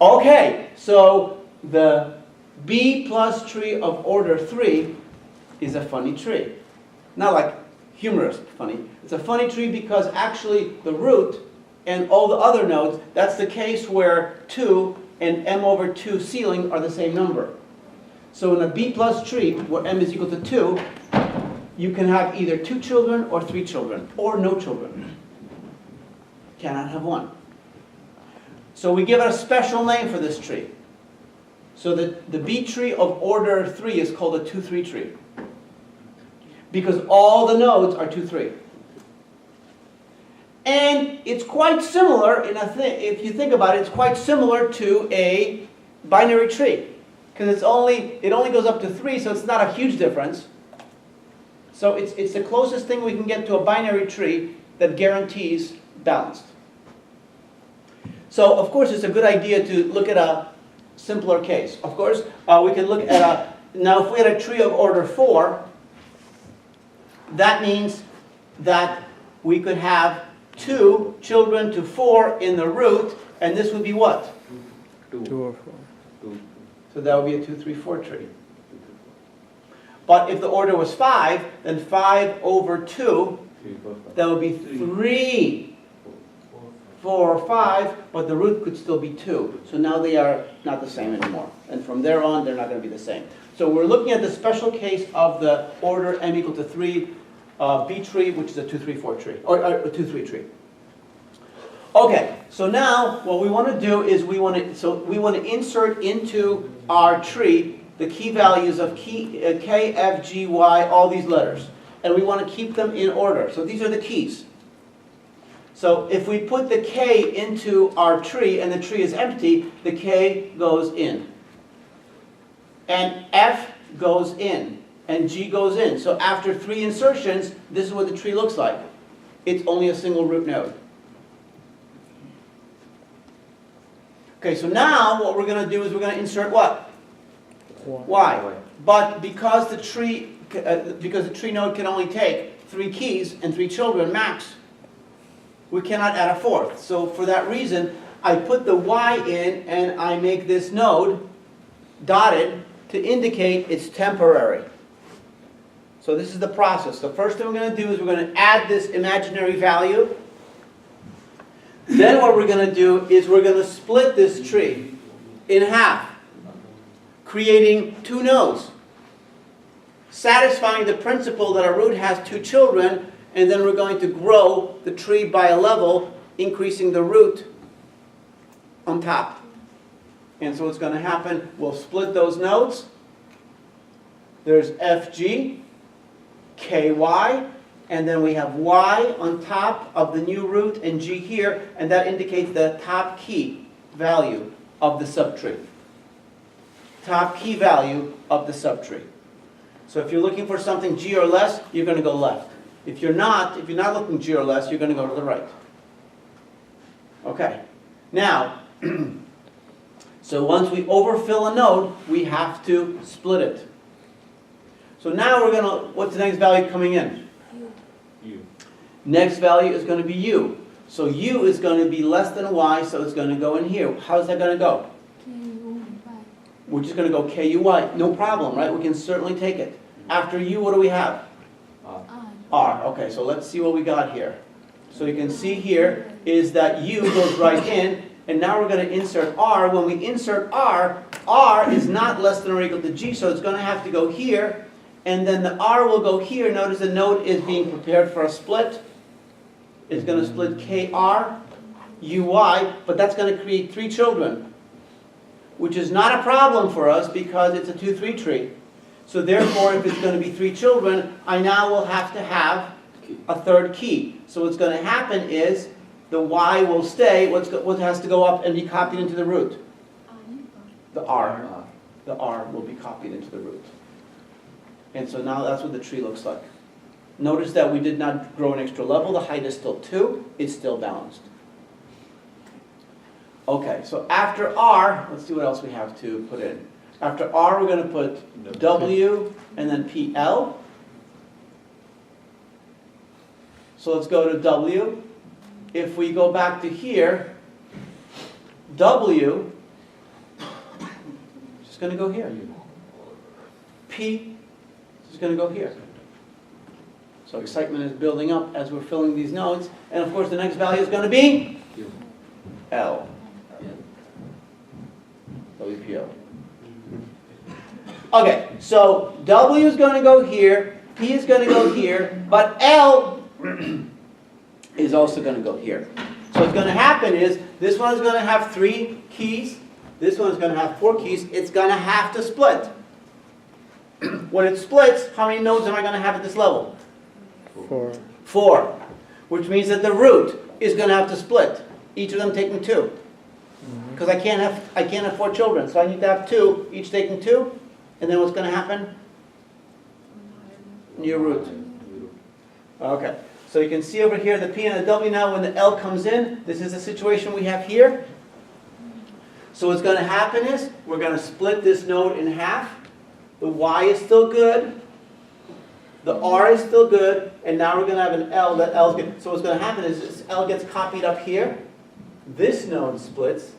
Okay, so the B plus tree of order 3 is a funny tree. Not like humorous funny. It's a funny tree because actually the root and all the other nodes, that's the case where 2 and m over 2 ceiling are the same number. So in a B plus tree, where m is equal to 2, you can have either 2 children or 3 children, or no children. Cannot have one. So we give it a special name for this tree. So the B tree of order 3 is called a 2-3 tree. Because all the nodes are 2-3. And it's quite similar, if you think about it, it's quite similar to a binary tree. Because it only goes up to 3, so it's not a huge difference. So it's the closest thing we can get to a binary tree that guarantees balanced. So of course it's a good idea to look at a simpler case. Of course, we can look at now if we had a tree of order 4, that means that we could have 2 children to 4 in the root, and this would be what? 2 or 4. 2. So that would be a 2, 3, 4 tree. But if the order was 5, then 5 over 2, 3, 4, 5. that would be 3, 4, or 5, but the root could still be 2. So now they are not the same anymore. And from there on, they're not going to be the same. So we're looking at the special case of the order m equal to 3 B tree, which is a 2, 3, 4 tree, or a 2, 3 tree. Okay, so now what we want to do is we want to insert into our tree the key values of K, F, G, Y, all these letters. And we want to keep them in order. So these are the keys. So if we put the K into our tree and the tree is empty, the K goes in. And F goes in. And G goes in. So after 3 insertions, this is what the tree looks like. It's only a single root node. Okay, so now what we're going to do is we're going to insert what? Y. But because the tree node can only take 3 keys and 3 children max, we cannot add a 4th. So for that reason, I put the Y in and I make this node dotted to indicate it's temporary. So this is the process. The first thing we're going to do is we're going to add this imaginary value. Then what we're going to do is we're going to split this tree in half, creating 2 nodes, satisfying the principle that a root has 2 children, and then we're going to grow the tree by a level, increasing the root on top. And so what's going to happen, we'll split those nodes. There's FG, KY, and then we have Y on top of the new root and G here, and that indicates the top key value of the subtree. Top key value of the subtree. So if you're looking for something G or less, you're going to go left. If you're not looking G or less, you're going to go to the right. Okay. Now, so once we overfill a node, we have to split it. So now we're going to, what's the next value coming in? U. Next value is going to be U. So U is going to be less than Y, so it's going to go in here. How's that going to go? K-U-Y. We're just going to go KUY. No problem, right? We can certainly take it. After U, what do we have? R. R. R. Okay, so let's see what we got here. So you can see here is that U goes right in, and now we're going to insert R. When we insert R, R is not less than or equal to G, so it's going to have to go here, and then the R will go here. Notice the node is being prepared for a split. It's going to split KR, UY, but that's going to create 3 children, which is not a problem for us because it's a 2-3 tree. So therefore, if it's going to be 3 children, I now will have to have a 3rd key. So what's going to happen is the Y will stay. What has to go up and be copied into the root? The R. The R will be copied into the root. And so now that's what the tree looks like. Notice that we did not grow an extra level. The height is still 2. It's still balanced. Okay, so after R, let's see what else we have to put in. After R, we're going to put W and then PL. So let's go to W. If we go back to here, W is just going to go here. P is going to go here. So excitement is building up as we're filling these nodes. And of course, the next value is going to be U. L. WPO. Okay, so W is going to go here, P is going to go here, but L is also going to go here. So what's going to happen is, this one is going to have 3 keys, this one is going to have 4 keys, it's going to have to split. When it splits, how many nodes am I going to have at this level? 4. 4, which means that the root is going to have to split, each of them taking 2. Because I can't have 4 children, so I need to have 2, each taking 2, and then what's going to happen? New root. Okay, so you can see over here the P and the W now when the L comes in, this is the situation we have here. So what's going to happen is, we're going to split this node in half. The Y is still good, the R is still good, and now we're going to have an L, that L is good. So what's going to happen is, this L gets copied up here, this node splits,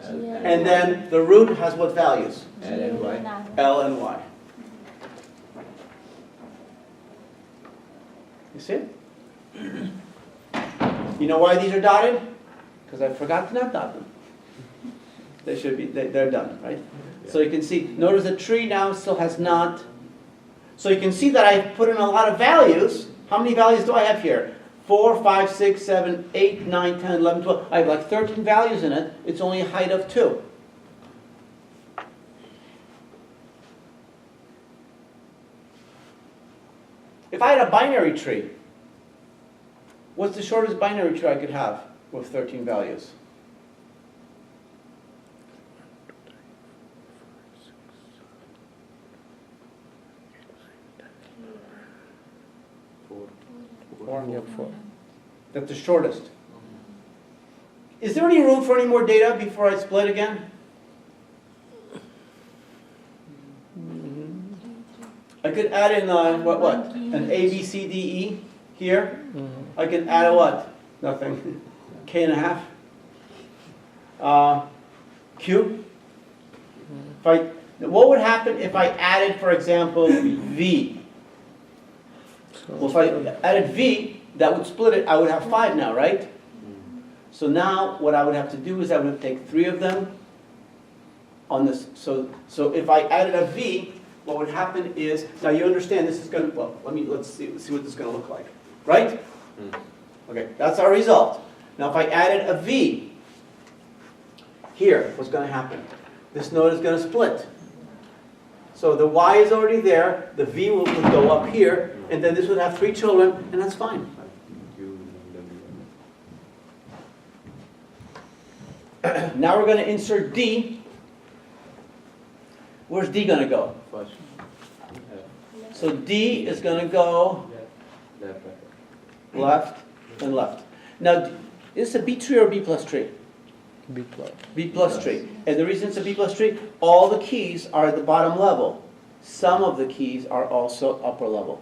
and then the root has what values? L and Y. L and Y. You see it? You know why these are dotted? Because I forgot to not dot them. They should be, they're done, right? So you can see, notice the tree now still has not. So you can see that I've put in a lot of values. How many values do I have here? 4, 5, 6, 7, 8, 9, 10, 11, 12. I have like 13 values in it. It's only a height of 2. If I had a binary tree, what's the shortest binary tree I could have with 13 values? Yeah, 4. That's the shortest. Is there any room for any more data before I split again? I could add in what? An A, B, C, D, E here. I can add a what? Nothing. K and a half. Q. What would happen if I added, for example, V? Well, if I added V, that would split it. I would have 5 now, right? So now what I would have to do is I would have to take 3 of them on this. So if I added a V, what would happen is, now you understand this is going to, well, let's see what this is going to look like, right? Okay, that's our result. Now if I added a V here, what's going to happen? This node is going to split. So the Y is already there, the V would go up here, and then this would have 3 children, and that's fine. Now we're going to insert D. Where's D going to go? First. So D is going to go Left. left and left. Now, is this a B tree or a B plus tree? B plus. B plus tree. And the reason it's a B plus tree, all the keys are at the bottom level. Some of the keys are also upper level.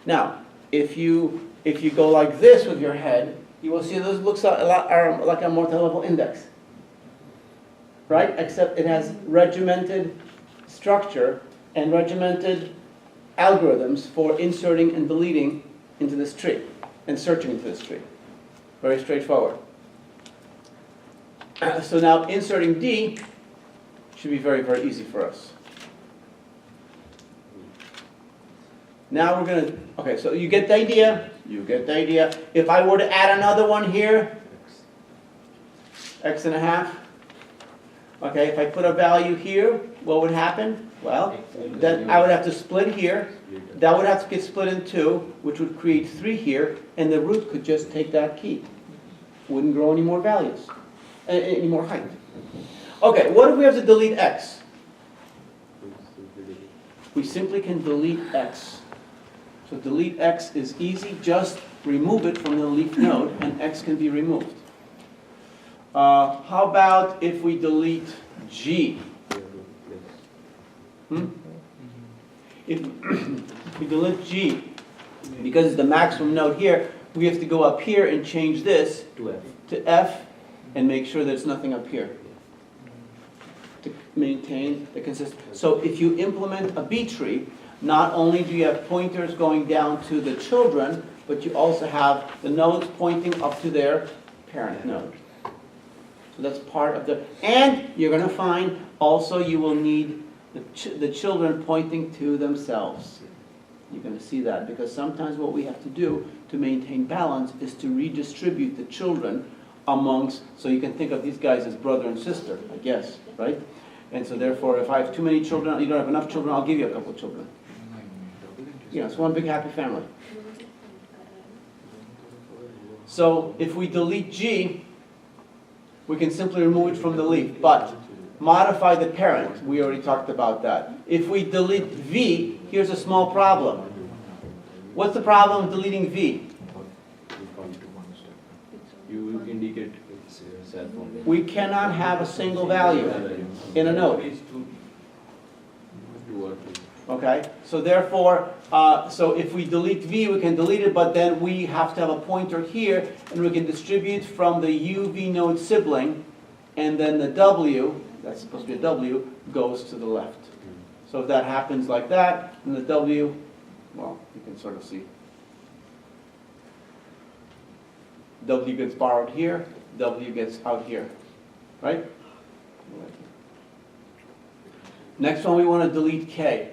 Now, if you go like this with your head, you will see this looks a lot like a multi-level index. Right? Except it has regimented structure and regimented algorithms for inserting and deleting into this tree and searching into this tree. Very straightforward. So now inserting D should be very, very easy for us. Now we're going to, okay, so you get the idea? You get the idea. If I were to add another one here, X and a half. Okay, if I put a value here, what would happen? Well, then I would have to split here. That would have to get split in 2, which would create 3 here, and the root could just take that key. Wouldn't grow any more values, any more height. Okay, what if we have to delete X? We simply can delete X. So delete X is easy, just remove it from the leaf node, and X can be removed. How about if we delete G? If we delete G, because it's the maximum node here, we have to go up here and change this to F and make sure there's nothing up here to maintain the consistency. So if you implement a B tree, not only do you have pointers going down to the children, but you also have the nodes pointing up to their parent node. So that's part of the, and you're gonna find also you will need the children pointing to themselves. You're gonna see that, because sometimes what we have to do to maintain balance is to redistribute the children amongst, so you can think of these guys as brother and sister, I guess, right? And so therefore, if I have too many children, you don't have enough children, I'll give you a couple of children. You know, it's one big happy family. So if we delete G, we can simply remove it from the leaf, but modify the parent, we already talked about that. If we delete V, here's a small problem. What's the problem with deleting V? You indicate it's cell phone. We cannot have a single value in a node. Two or three. Okay, so therefore, so if we delete V, we can delete it, but then we have to have a pointer here, and we can distribute from the UV node sibling, and then the W, that's supposed to be a W, goes to the left. So if that happens like that, then the W, well, you can sort of see. W gets borrowed here, W gets out here, right? Next one, we want to delete K.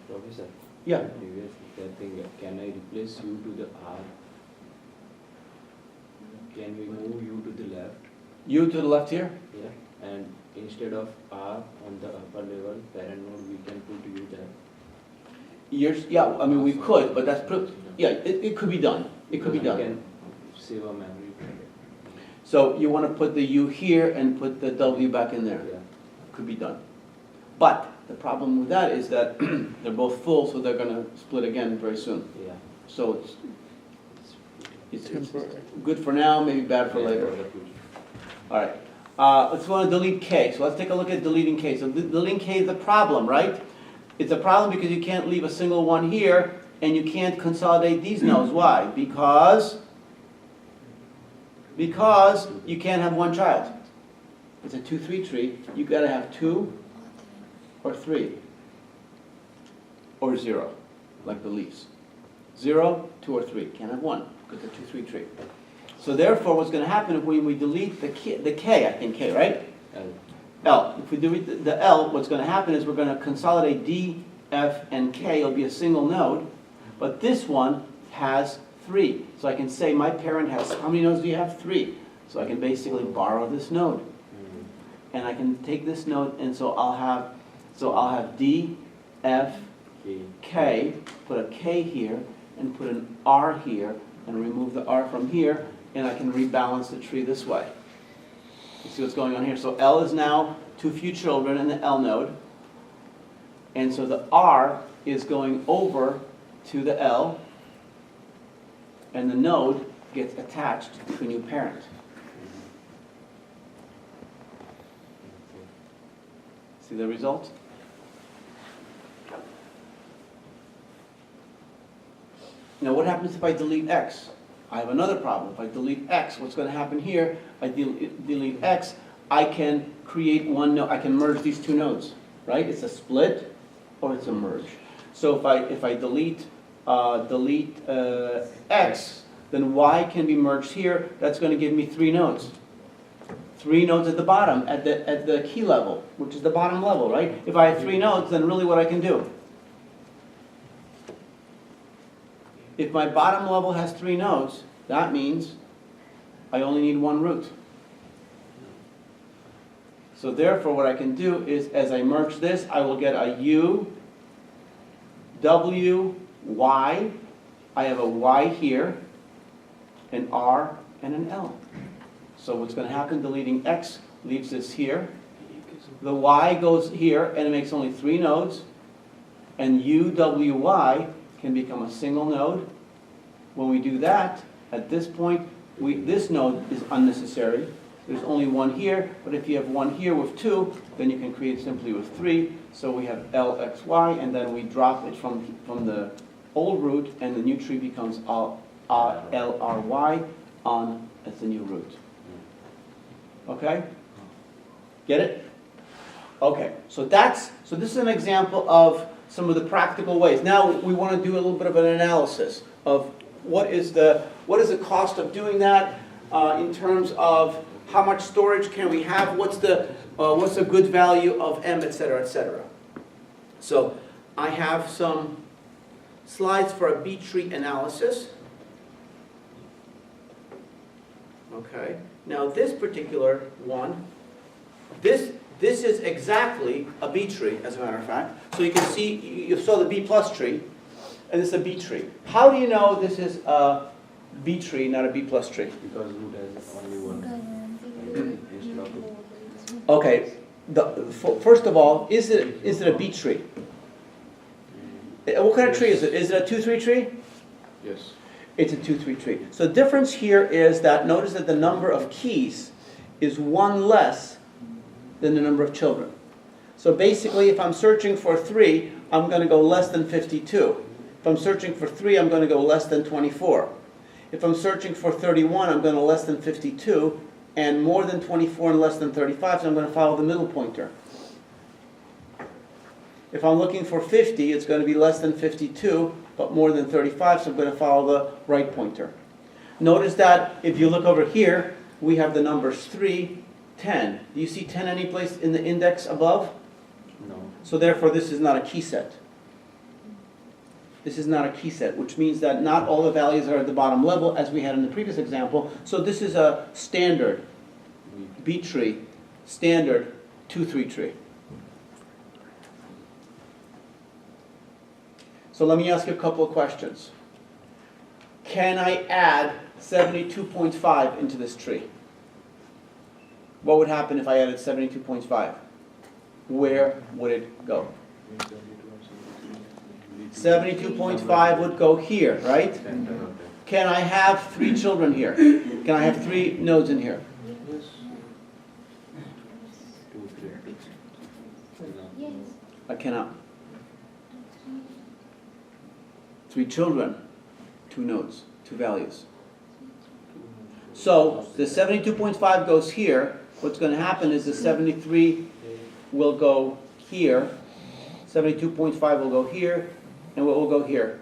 Professor, Yeah. previous that thing, can I replace U to the R? Can we move U to the left? U to the left here? Yeah. And instead of R on the upper level, parent node, we can put U there. Yeah, I mean, we could, but that's, yeah, it could be done. It could be We done. can save a memory. So you want to put the U here and put the W back in there. Yeah. Could be done. But the problem with that is that they're both full, so they're going to split again very soon. Yeah. So it's Temporary. good for now, maybe bad for later. All right. Let's want to delete K. So let's take a look at deleting K. So deleting K is the problem, right? It's a problem because you can't leave a single one here, and you can't consolidate these nodes. Why? Because you can't have one child. It's a 2-3 tree. You've got to have 2 or 3 or 0, like the leaves. 0, 2, or 3. Can't have one because it's a 2-3 tree. So therefore, what's going to happen when we delete the K, I think K, right? L. If we delete the L, what's going to happen is we're going to consolidate D, F, and K. It'll be a single node. But this one has 3. So I can say my parent has, how many nodes do you have? 3. So I can basically borrow this node. And I can take this node, and so I'll have D, F, K, put a K here, and put an R here, and remove the R from here, and I can rebalance the tree this way. You see what's going on here? So L is now too few children in the L node, and so the R is going over to the L, and the node gets attached to a new parent. See the result? Now what happens if I delete X? I have another problem. If I delete X, what's going to happen here? I delete X, I can create one node, I can merge these two nodes, right? It's a split or it's a merge. So if I delete X, then Y can be merged here. That's going to give me 3 nodes. 3 nodes at the bottom, at the key level, which is the bottom level, right? If I have 3 nodes, then really what I can do? If my bottom level has 3 nodes, that means I only need 1 root. So therefore what I can do is, as I merge this, I will get a U, W, Y. I have a Y here, an R, and an L. So what's going to happen, deleting X leaves this here. The Y goes here, and it makes only 3 nodes. And U, W, Y can become a single node. When we do that, at this point, this node is unnecessary. There's only 1 here, but if you have 1 here with 2, then you can create simply with 3. So we have L, X, Y, and then we drop it from the old root, and the new tree becomes L, R, Y on as the new root. Okay? Get it? Okay, so this is an example of some of the practical ways. Now we want to do a little bit of an analysis of what is the cost of doing that. in terms of how much storage can we have, what's a good value of m, et cetera, et cetera. So I have some slides for a B-tree analysis. Okay, now this particular one, this is exactly a B tree, as a matter of fact. So you can see, you saw the B plus tree, and this is a B tree. How do you know this is a B tree, not a B plus tree? Because root has only one instead of two. Okay, first of all, is it a B tree? What kind of tree is it? Is it a 2-3 tree? Yes. It's a 2-3 tree. So the difference here is that, notice that the number of keys is one less than the number of children. So basically, if I'm searching for 3, I'm going to go less than 52. If I'm searching for 3, I'm going to go less than 24. If I'm searching for 31, I'm going to less than 52, and more than 24 and less than 35, so I'm going to follow the middle pointer. If I'm looking for 50, it's going to be less than 52, but more than 35, so I'm going to follow the right pointer. Notice that if you look over here, we have the numbers 3, 10. Do you see 10 any place in the index above? No. So therefore, this is not a key set. This is not a key set, which means that not all the values are at the bottom level, as we had in the previous example. So this is a standard B tree, standard 2-3 tree. So let me ask you a couple of questions. Can I add 72.5 into this tree? What would happen if I added 72.5? Where would it go? 72.5 would go here, right? Can I have 3 children here? Can I have 3 nodes in here? Yes. 2, 3. Yes. I cannot. 3 children, 2 nodes, 2 values. So the 72.5 goes here. What's going to happen is the 73 will go here, 72.5 will go here, and what will go here?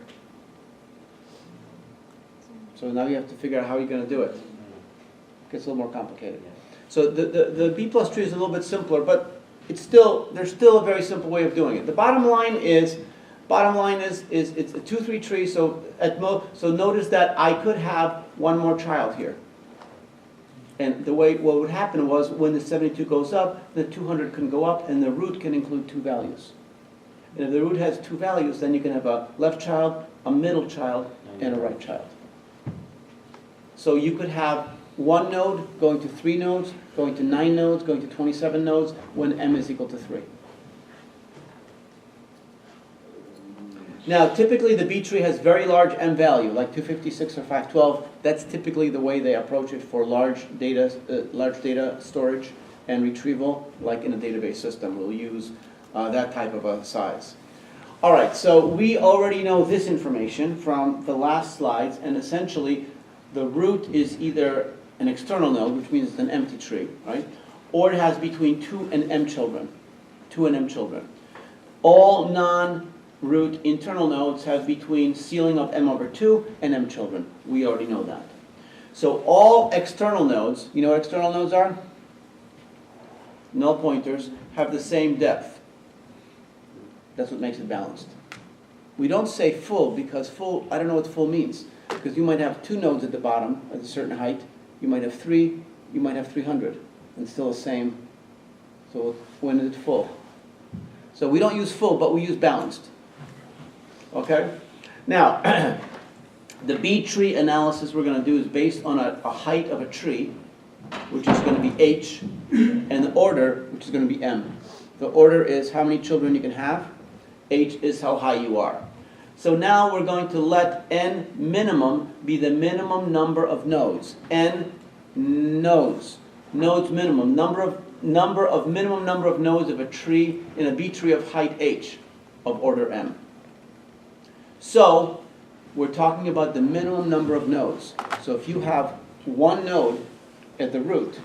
So now you have to figure out how you're going to do it. It gets a little more complicated. So the B plus tree is a little bit simpler, but there's still a very simple way of doing it. The bottom line is it's a 2-3 tree, so so notice that I could have one more child here. And what would happen was when the 72 goes up, the 200 can go up, and the root can include 2 values. And if the root has 2 values, then you can have a left child, a middle child, and a right child. So you could have 1 node going to 3 nodes, going to 9 nodes, going to 27 nodes, when m is equal to 3. Now, typically the B tree has very large M value, like 256 or 512. That's typically the way they approach it for large data storage and retrieval, like in a database system. We'll use that type of a size. All right, so we already know this information from the last slides, and essentially the root is either an external node, which means it's an empty tree, right? Or it has between 2 and m children. 2 and m children. All non-root internal nodes have between ceiling of m over 2 and m children. We already know that. So all external nodes, you know what external nodes are? Null pointers have the same depth. That's what makes it balanced. We don't say full because full, I don't know what full means. Because you might have 2 nodes at the bottom at a certain height. You might have 3, you might have 300. And still the same. So when is it full? So we don't use full, but we use balanced. Okay? Now, the B tree analysis we're going to do is based on a height of a tree, which is going to be h, and the order, which is going to be m. The order is how many children you can have. H is how high you are. So now we're going to let n minimum be the minimum number of nodes. N nodes. Nodes minimum. Minimum number of nodes of a tree in a B tree of height h of order m. So we're talking about the minimum number of nodes. So if you have 1 node at the root,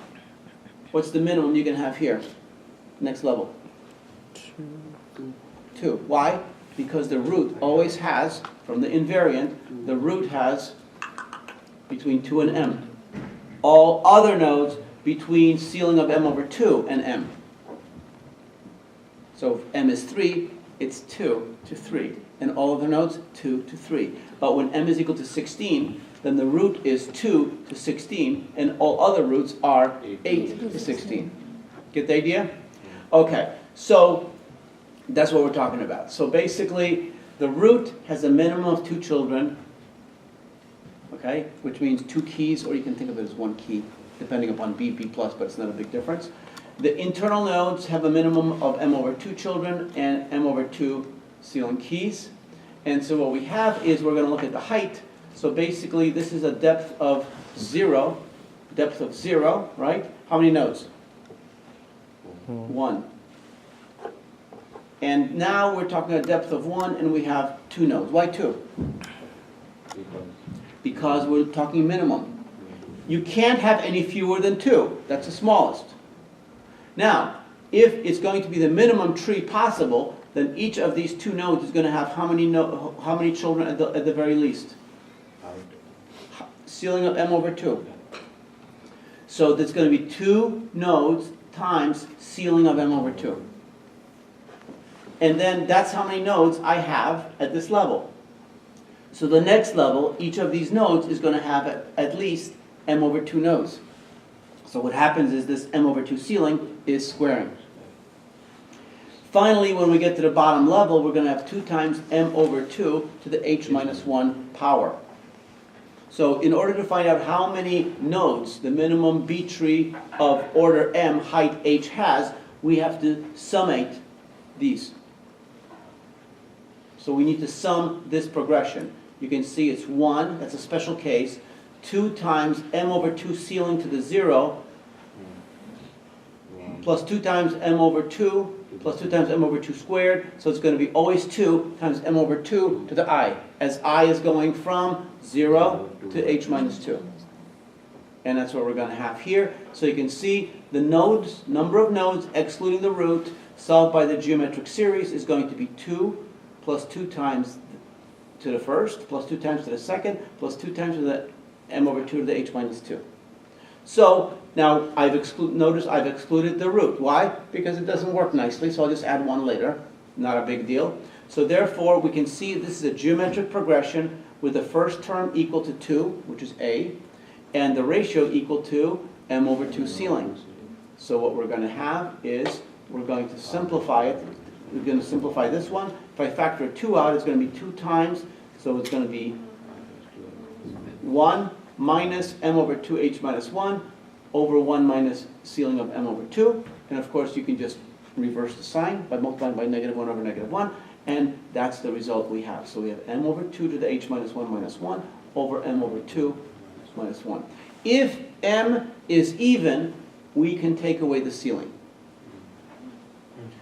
what's the minimum you can have here? Next level. 2. Why? Because the root always has, from the invariant, the root has between 2 and m. all other nodes between ceiling of m over 2 and m. So if m is 3, it's 2 to 3. And all other nodes, 2 to 3. But when m is equal to 16, then the root is 2 to 16, and all other roots are 8 to 16. Get the idea? Okay, so that's what we're talking about. So basically, the root has a minimum of 2 children, okay, which means 2 keys, or you can think of it as 1 key, depending upon b, b plus, but it's not a big difference. The internal nodes have a minimum of m over 2 children and m over 2 ceiling keys. And so what we have is we're going to look at the height. So basically, this is a depth of 0, right? How many nodes? 1. And now we're talking a depth of 1, and we have 2 nodes. Why 2? Because we're talking minimum. You can't have any fewer than 2. That's the smallest. Now, if it's going to be the minimum tree possible, then each of these 2 nodes is going to have how many children at the very least? Ceiling of m over 2. So there's going to be 2 nodes times ceiling of m over 2. And then that's how many nodes I have at this level. So the next level, each of these nodes is going to have at least m over 2 nodes. So what happens is this m over 2 ceiling is squaring. Finally, when we get to the bottom level, we're going to have 2 times m over 2 to the h minus 1 power. So in order to find out how many nodes the minimum B tree of order m height h has, we have to summate these. So we need to sum this progression. You can see it's 1, that's a special case, 2 times m over 2 ceiling to the 0, plus 2 times m over 2, plus 2 times m over 2 squared, so it's going to be always 2 times m over 2 to the I, as I is going from 0 to h minus 2. And that's what we're going to have here. So you can see the nodes, number of nodes, excluding the root, solved by the geometric series is going to be 2 plus 2 times to the first, plus 2 times to the second, plus 2 times to the m over 2 to the h minus 2. So now notice I've excluded the root. Why? Because it doesn't work nicely, so I'll just add 1 later. Not a big deal. So therefore, we can see this is a geometric progression with the first term equal to 2, which is A, and the ratio equal to m over 2 ceiling. So what we're going to have is we're going to simplify it. We're going to simplify this one. If I factor 2 out, it's going to be 2 times, so it's going to be 1 minus m over 2h minus 1 over 1 minus ceiling of m over 2. And of course, you can just reverse the sign by multiplying by -1 over -1. And that's the result we have. So we have m over 2 to the h minus 1 minus 1 over m over 2 minus 1. If m is even, we can take away the ceiling.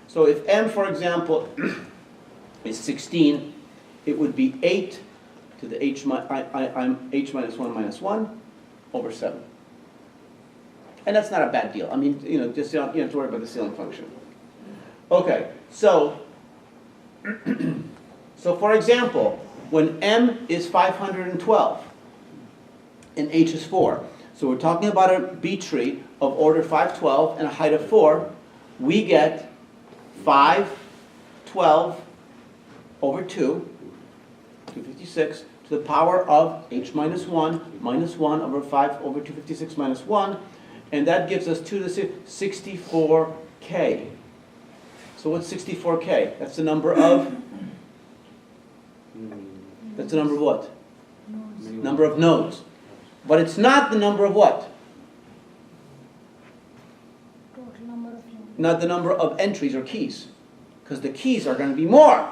So if m, for example, is 16, it would be 8 to the h minus 1 minus 1 over 7. And that's not a bad deal. I mean, just you don't have to worry about the ceiling function. Okay, so for example, when m is 512 and h is 4, so we're talking about a B tree of order 512 and a height of 4, we get 512 over 2, 256, to the power of h minus 1 over 5 over 256 minus 1, and that gives us 2 to the 64k. So what's 64k? That's the number of? That's the number of what? Number of nodes. But it's not the number of what? Total number of nodes. Not the number of entries or keys. Because the keys are going to be more.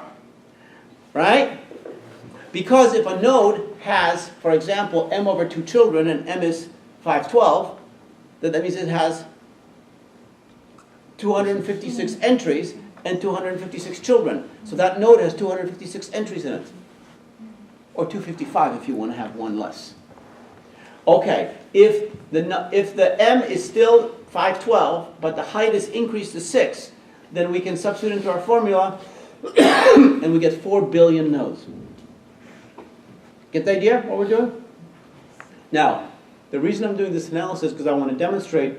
Right? Because if a node has, for example, m over 2 children and m is 512, then that means it has 256 entries and 256 children. So that node has 256 entries in it. Or 255 if you want to have one less. Okay, if the m is still 512, but the height is increased to 6, then we can substitute into our formula and we get 4 billion nodes. Get the idea what we're doing? Now, The reason I'm doing this analysis is because I want to demonstrate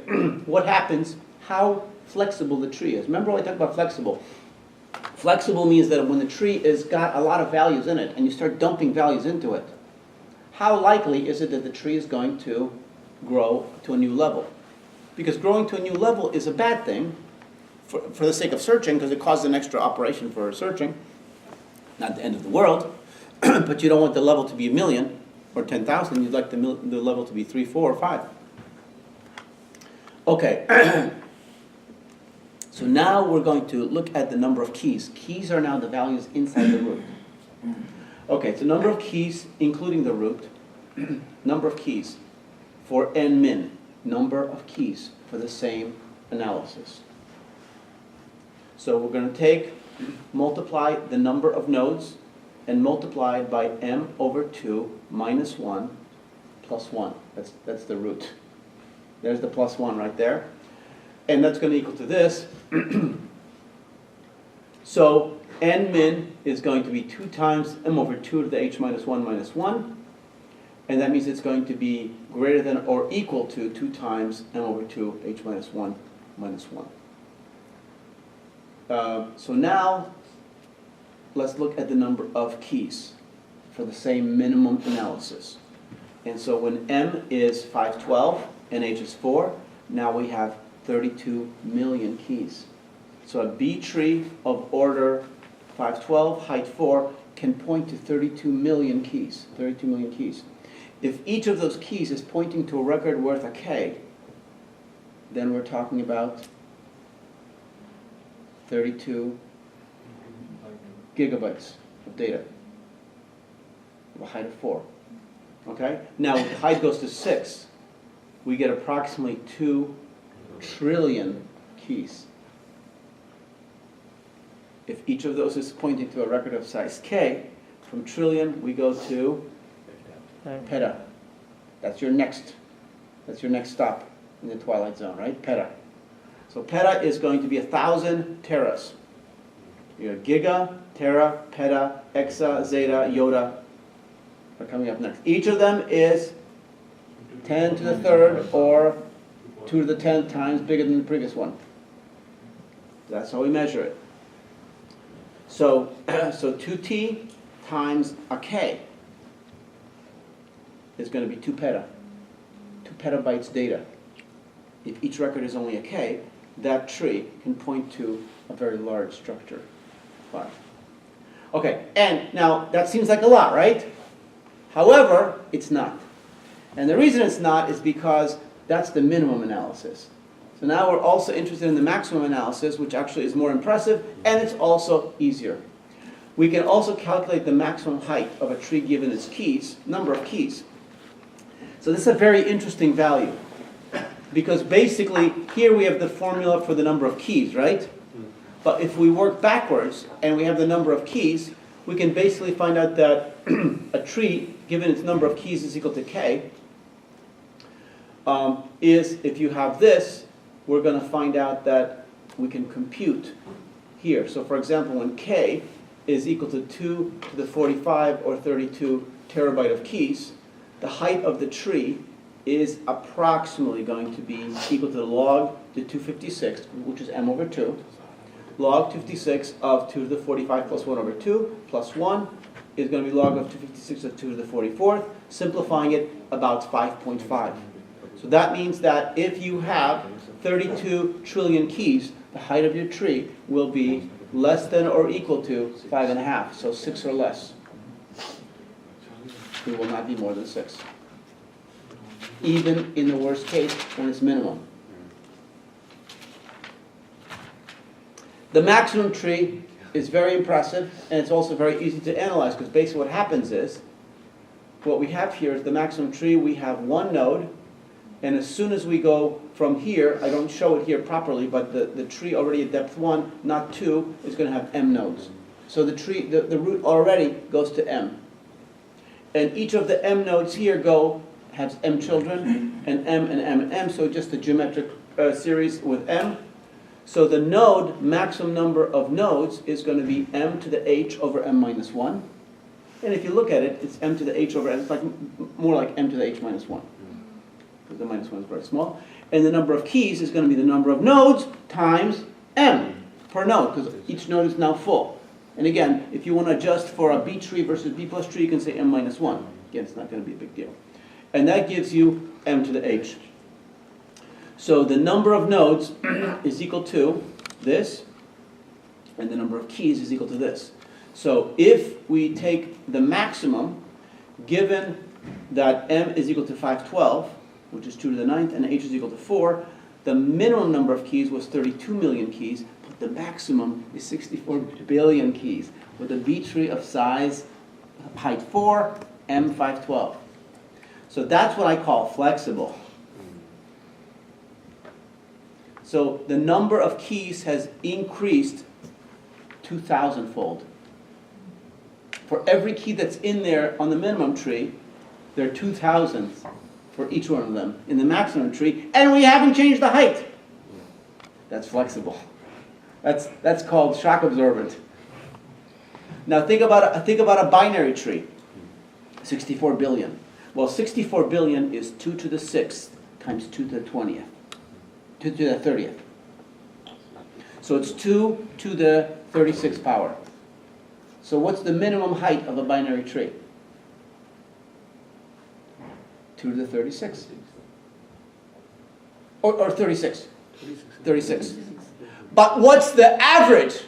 what happens, how flexible the tree is. Remember when I talked about flexible? Flexible means that when the tree has got a lot of values in it and you start dumping values into it, how likely is it that the tree is going to grow to a new level? Because growing to a new level is a bad thing for the sake of searching, because it causes an extra operation for searching. Not the end of the world, but you don't want the level to be 1,000,000 or 10,000. You'd like the level to be 3, 4, or 5. Okay. So now we're going to look at the number of keys. Keys are now the values inside the root. Okay, so number of keys, including the root, number of keys for n min, number of keys for the same analysis. So we're going to multiply the number of nodes and multiply it by m over 2 minus 1 plus 1. That's the root. There's the plus 1 right there. And that's going to equal to this. So n min is going to be 2 times m over 2 to the h minus 1 minus 1. And that means it's going to be greater than or equal to 2 times m over 2 h minus 1 minus 1. So now let's look at the number of keys for the same minimum analysis. And so when m is 512 and h is 4, now we have 32 million keys. So a B tree of order 512, height 4, can point to 32 million keys. 32 million keys. If each of those keys is pointing to a record worth a K, then we're talking about 32 gigabytes of data of a height of 4. Okay? Now, if the height goes to 6, we get approximately 2 trillion keys. If each of those is pointing to a record of size K, from trillion we go to peta. That's your next stop in the twilight zone, right? Peta. So peta is going to be 1,000 teras. You have giga, tera, peta, exa, zeta, yotta are coming up next. Each of them is 10 to the third or 2 to the 10th times bigger than the previous one. That's how we measure it. So 2t times a k is going to be 2 peta. 2 petabytes data. If each record is only a k, that tree can point to a very large structure. Fine. Okay, and now that seems like a lot, right? However, it's not. And the reason it's not is because that's the minimum analysis. So now we're also interested in the maximum analysis, which actually is more impressive, and it's also easier. We can also calculate the maximum height of a tree given its keys, number of keys. So this is a very interesting value, because basically here we have the formula for the number of keys, right? But if we work backwards and we have the number of keys, we can basically find out that a tree given its number of keys is equal to k. If you have this, we're going to find out that we can compute here. So for example, when k is equal to 2 to the 45 or 32 terabyte of keys, the height of the tree is approximately going to be equal to log to 256, which is m over 2. Log 256 of 2 to the 45 plus 1 over 2 plus 1 is going to be log of 256 of 2 to the 44th, simplifying it about 5.5. So that means that if you have 32 trillion keys, the height of your tree will be less than or equal to 5.5, so 6 or less. It will not be more than 6. Even in the worst case, when it's minimum. The maximum tree is very impressive, and it's also very easy to analyze, because basically what happens is, what we have here is the maximum tree. We have one node, and as soon as we go from here, I don't show it here properly, but the tree already at depth 1, not 2, is going to have m nodes. So the tree, the root already goes to m. And each of the m nodes here has m children, and m and m and m, so just a geometric series with m. So the node, maximum number of nodes, is going to be m to the h over m minus 1. And if you look at it, it's m to the h over m. It's like more like m to the h minus 1. the minus 1 is very small. And the number of keys is going to be the number of nodes times m per node, because each node is now full. And again, if you want to adjust for a B tree versus B plus tree, you can say m minus 1. Again, it's not going to be a big deal. And that gives you m to the h. So the number of nodes is equal to this, and the number of keys is equal to this. So if we take the maximum, given that m is equal to 512, which is 2 to the 9th, and h is equal to 4, the minimum number of keys was 32 million keys, but the maximum is 64 billion keys, with a B tree of size, height 4, m 512. So that's what I call flexible. So the number of keys has increased 2,000-fold. For every key that's in there on the minimum tree, there are 2,000 for each one of them in the maximum tree, and we haven't changed the height. That's flexible. That's called shock absorbent. Now think about a binary tree. 64 billion. Well, 64 billion is 2 to the 6th times 2 to the 20th. 2 to the 30th. So it's 2 to the 36th power. So what's the minimum height of a binary tree? 2 to the 36th. Or 36. 36. But what's the average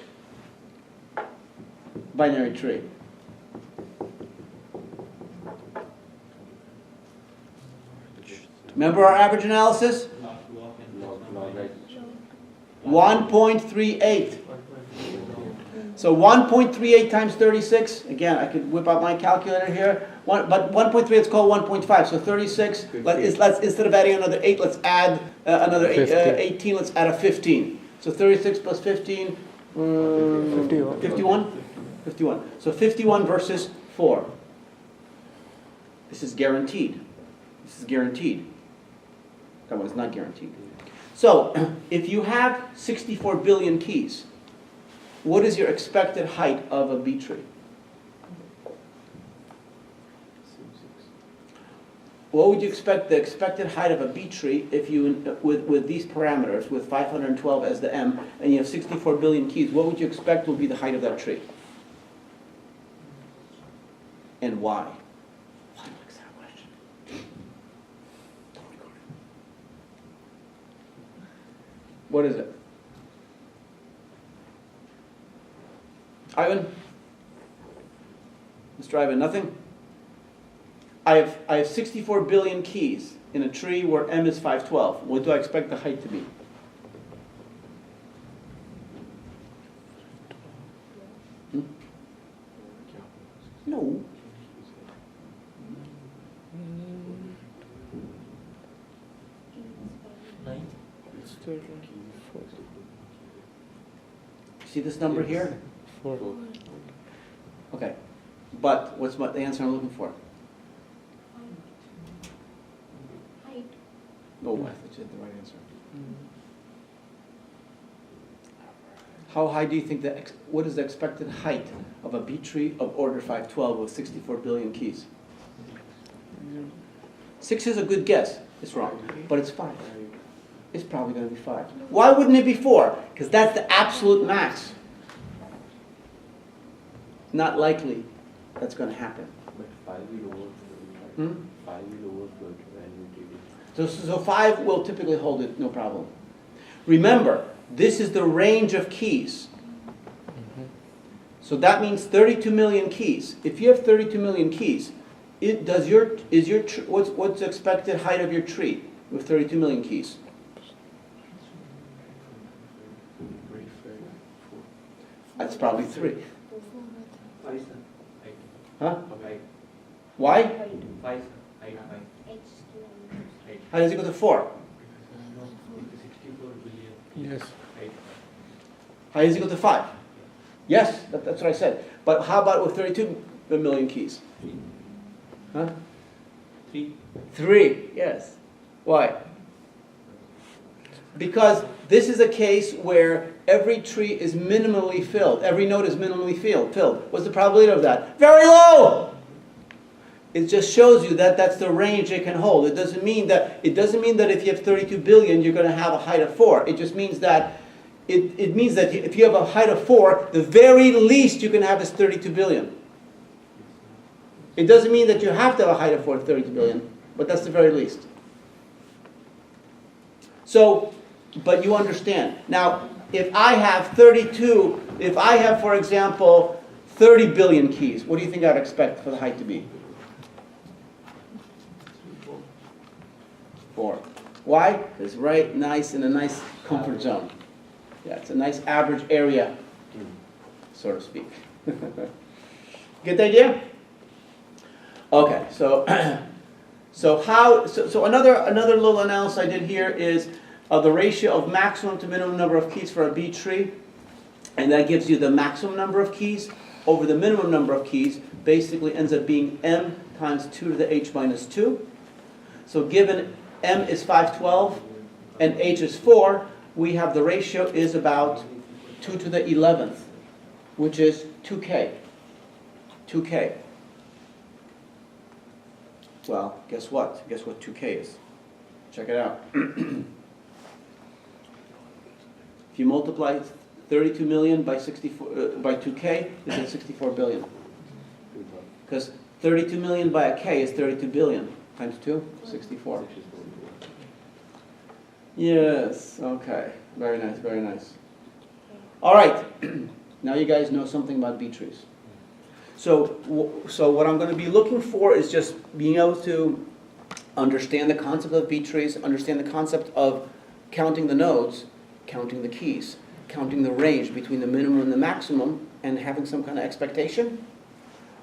binary tree? Remember our average analysis? 1.38. So 1.38 times 36, again, I could whip out my calculator here, but 1.3 is called 1.5, so 36, let's instead of adding another 8, let's add another 18, let's add a 15. So 36 plus 15, 51? 51. So 51 versus 4. This is guaranteed. This is guaranteed. That one is not guaranteed. So, if you have 64 billion keys, what is your expected height of a B tree? What would you expect the expected height of a B tree if you, with these parameters, with 512 as the m, and you have 64 billion keys, what would you expect will be the height of that tree? And why? Final exam question. What is it? Ivan? Mr. Ivan, nothing? I have 64 billion keys in a tree where m is 512. What do I expect the height to be? Hmm? No. See this number here? 4. Okay. But what's the answer I'm looking for? Height. Oh, I thought you had the right answer. How high do you think what is the expected height of a B tree of order 512 with 64 billion keys? 6 is a good guess. It's wrong. But it's 5. It's probably going to be 5. Why wouldn't it be 4? Because that's the absolute max. Not likely that's going to happen. But 5 will overflow. Hmm? 5 will overflow when we did it. So 5 will typically hold it, no problem. Remember, this is the range of keys. So that means 32 million keys. If you have 32 million keys, what's the expected height of your tree with 32 million keys? That's probably 3. Huh? Why? Height is equal to 4. Yes. Height is equal to 5. Yes, that's what I said. But how about with 32 million keys? Huh? 3, yes. Why? Because this is a case where every tree is minimally filled. Every node is minimally filled. What's the probability of that? Very low! It just shows you that that's the range it can hold. It doesn't mean that if you have 32 billion, you're going to have a height of 4. It just means that it means that if you have a height of 4, the very least you can have is 32 billion. It doesn't mean that you have to have a height of 4 to 32 billion, but that's the very least. So, but you understand. Now, if I have, for example, 30 billion keys, what do you think I'd expect for the height to be? 4. Why? Because right nice in a nice comfort zone. Yeah, it's a nice average area, so to speak. Get the idea? Okay, so so another little analysis I did here is the ratio of maximum to minimum number of keys for a B tree, and that gives you the maximum number of keys over the minimum number of keys. Basically ends up being m times 2 to the h minus 2. So given m is 512 and h is 4, we have the ratio is about 2 to the 11th, which is 2k. 2k. Well, guess what? Guess what 2k is? Check it out. If you multiply 32 million by 2k, you get 64 billion. Because 32 million by a k is 32 billion. Times 2, 64. Yes, okay. Very nice, very nice. All right. Now you guys know something about B trees. So what I'm going to be looking for is just being able to understand the concept of B trees, understand the concept of counting the nodes, counting the keys, counting the range between the minimum and the maximum, and having some kind of expectation.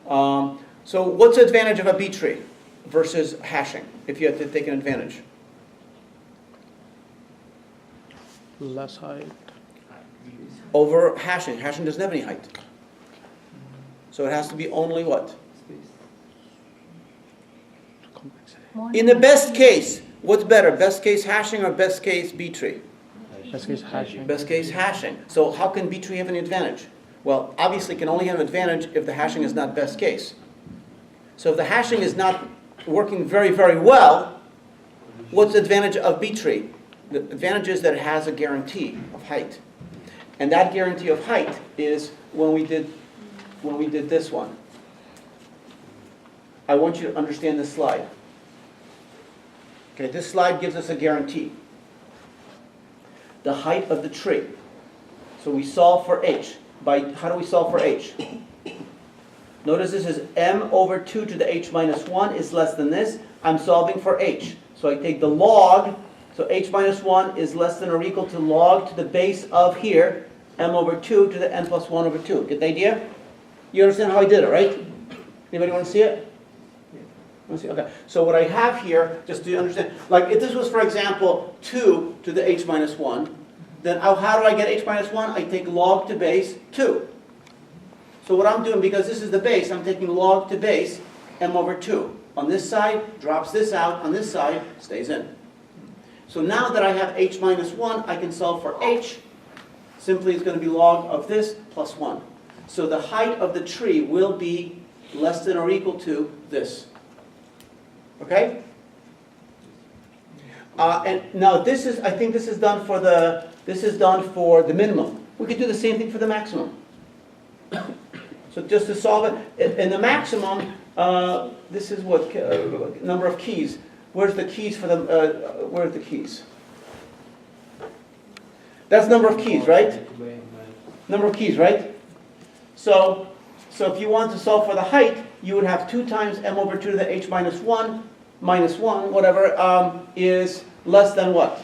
So what's the advantage of a B tree versus hashing, if you have to take an advantage? Less height. Over hashing. Hashing doesn't have any height. So it has to be only what? In the best case, what's better? Best case hashing or best case B tree? Best case hashing. Best case hashing. So how can B tree have an advantage? Well, obviously it can only have an advantage if the hashing is not best case. So if the hashing is not working very, very well, what's the advantage of B tree? The advantage is that it has a guarantee of height. And that guarantee of height is when we did this one. I want you to understand this slide. Okay, this slide gives us a guarantee. The height of the tree. So we solve for h. How do we solve for h? Notice this is m over 2 to the h minus 1 is less than this. I'm solving for h. So I take the log. So h minus 1 is less than or equal to log to the base of here, m over 2 to the n plus 1 over 2. Get the idea? You understand how I did it, right? Anybody want to see it? Want to see? Okay. So what I have here, just to understand, like if this was, for example, 2 to the h minus 1, then how do I get h minus 1? I take log to base 2. So what I'm doing, because this is the base, I'm taking log to base m over 2. On this side, drops this out. On this side, stays in. So now that I have h minus 1, I can solve for h. Simply it's going to be log of this plus 1. So the height of the tree will be less than or equal to this. Okay? And now this is, I think this is done for the minimum. We could do the same thing for the maximum. So just to solve it, in the maximum, this is what number of keys. Where's the keys for the? Where's the keys? That's number of keys, right? Number of keys, right? So if you want to solve for the height, you would have 2 times m over 2 to the h minus 1, whatever, is less than what?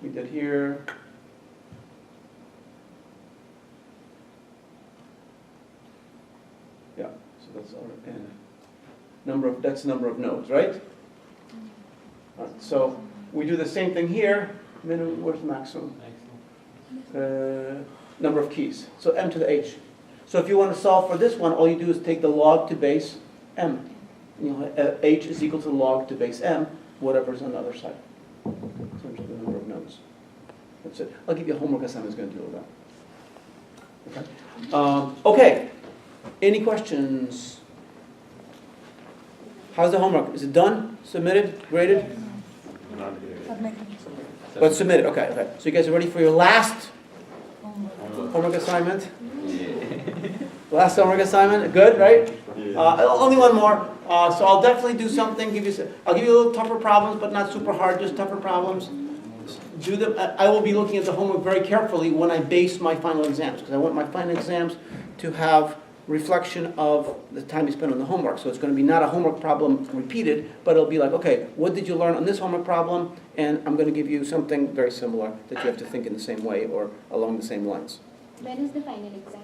We did here. Yeah, so that's our n. That's number of nodes, right? All right, so we do the same thing here. Minimum, where's the maximum? Number of keys. So m to the h. So if you want to solve for this one, all you do is take the log to base m. H is equal to log to base m, whatever's on the other side, in terms of the number of nodes. That's it. I'll give you a homework assignment that's going to deal with that. Okay. Okay. Any questions? How's the homework? Is it done? Submitted? Graded? Submitted. But submitted, okay, okay. So you guys are ready for your last Homework. homework assignment? Last homework assignment, good, right? Only one more. So I'll definitely do something. I'll give you a little tougher problems, but not super hard, just tougher problems. Do them. I will be looking at the homework very carefully when I base my final exams, because I want my final exams to have reflection of the time you spent on the homework. So it's going to be not a homework problem repeated, but it'll be like, okay, what did you learn on this homework problem? And I'm going to give you something very similar that you have to think in the same way or along the same lines. When is the final exam?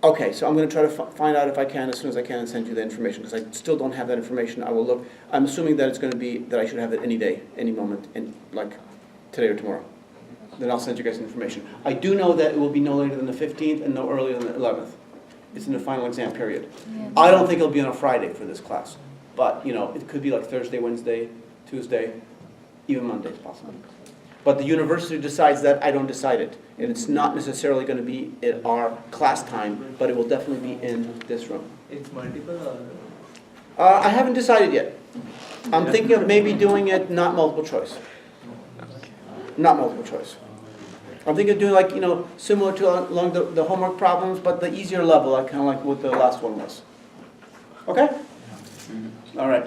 Okay, so I'm going to try to find out if I can as soon as I can and send you the information, because I still don't have that information. I will look. I'm assuming that it's going to be that I should have it any day, any moment, in like today or tomorrow. Then I'll send you guys the information. I do know that it will be no later than the 15th and no earlier than the 11th. It's in the final exam period. Yeah. I don't think it'll be on a Friday for this class, but you know, it could be like Thursday, Wednesday, Tuesday, even Monday is possible. But the university decides that, I don't decide it. And it's not necessarily going to be at our class time, but it will definitely be in this room. It's multiple or? I haven't decided yet. I'm thinking of maybe doing it not multiple choice. Not multiple choice. I'm thinking of doing like, you know, similar to along the homework problems, but the easier level, like kind of like what the last one was. Okay? All right.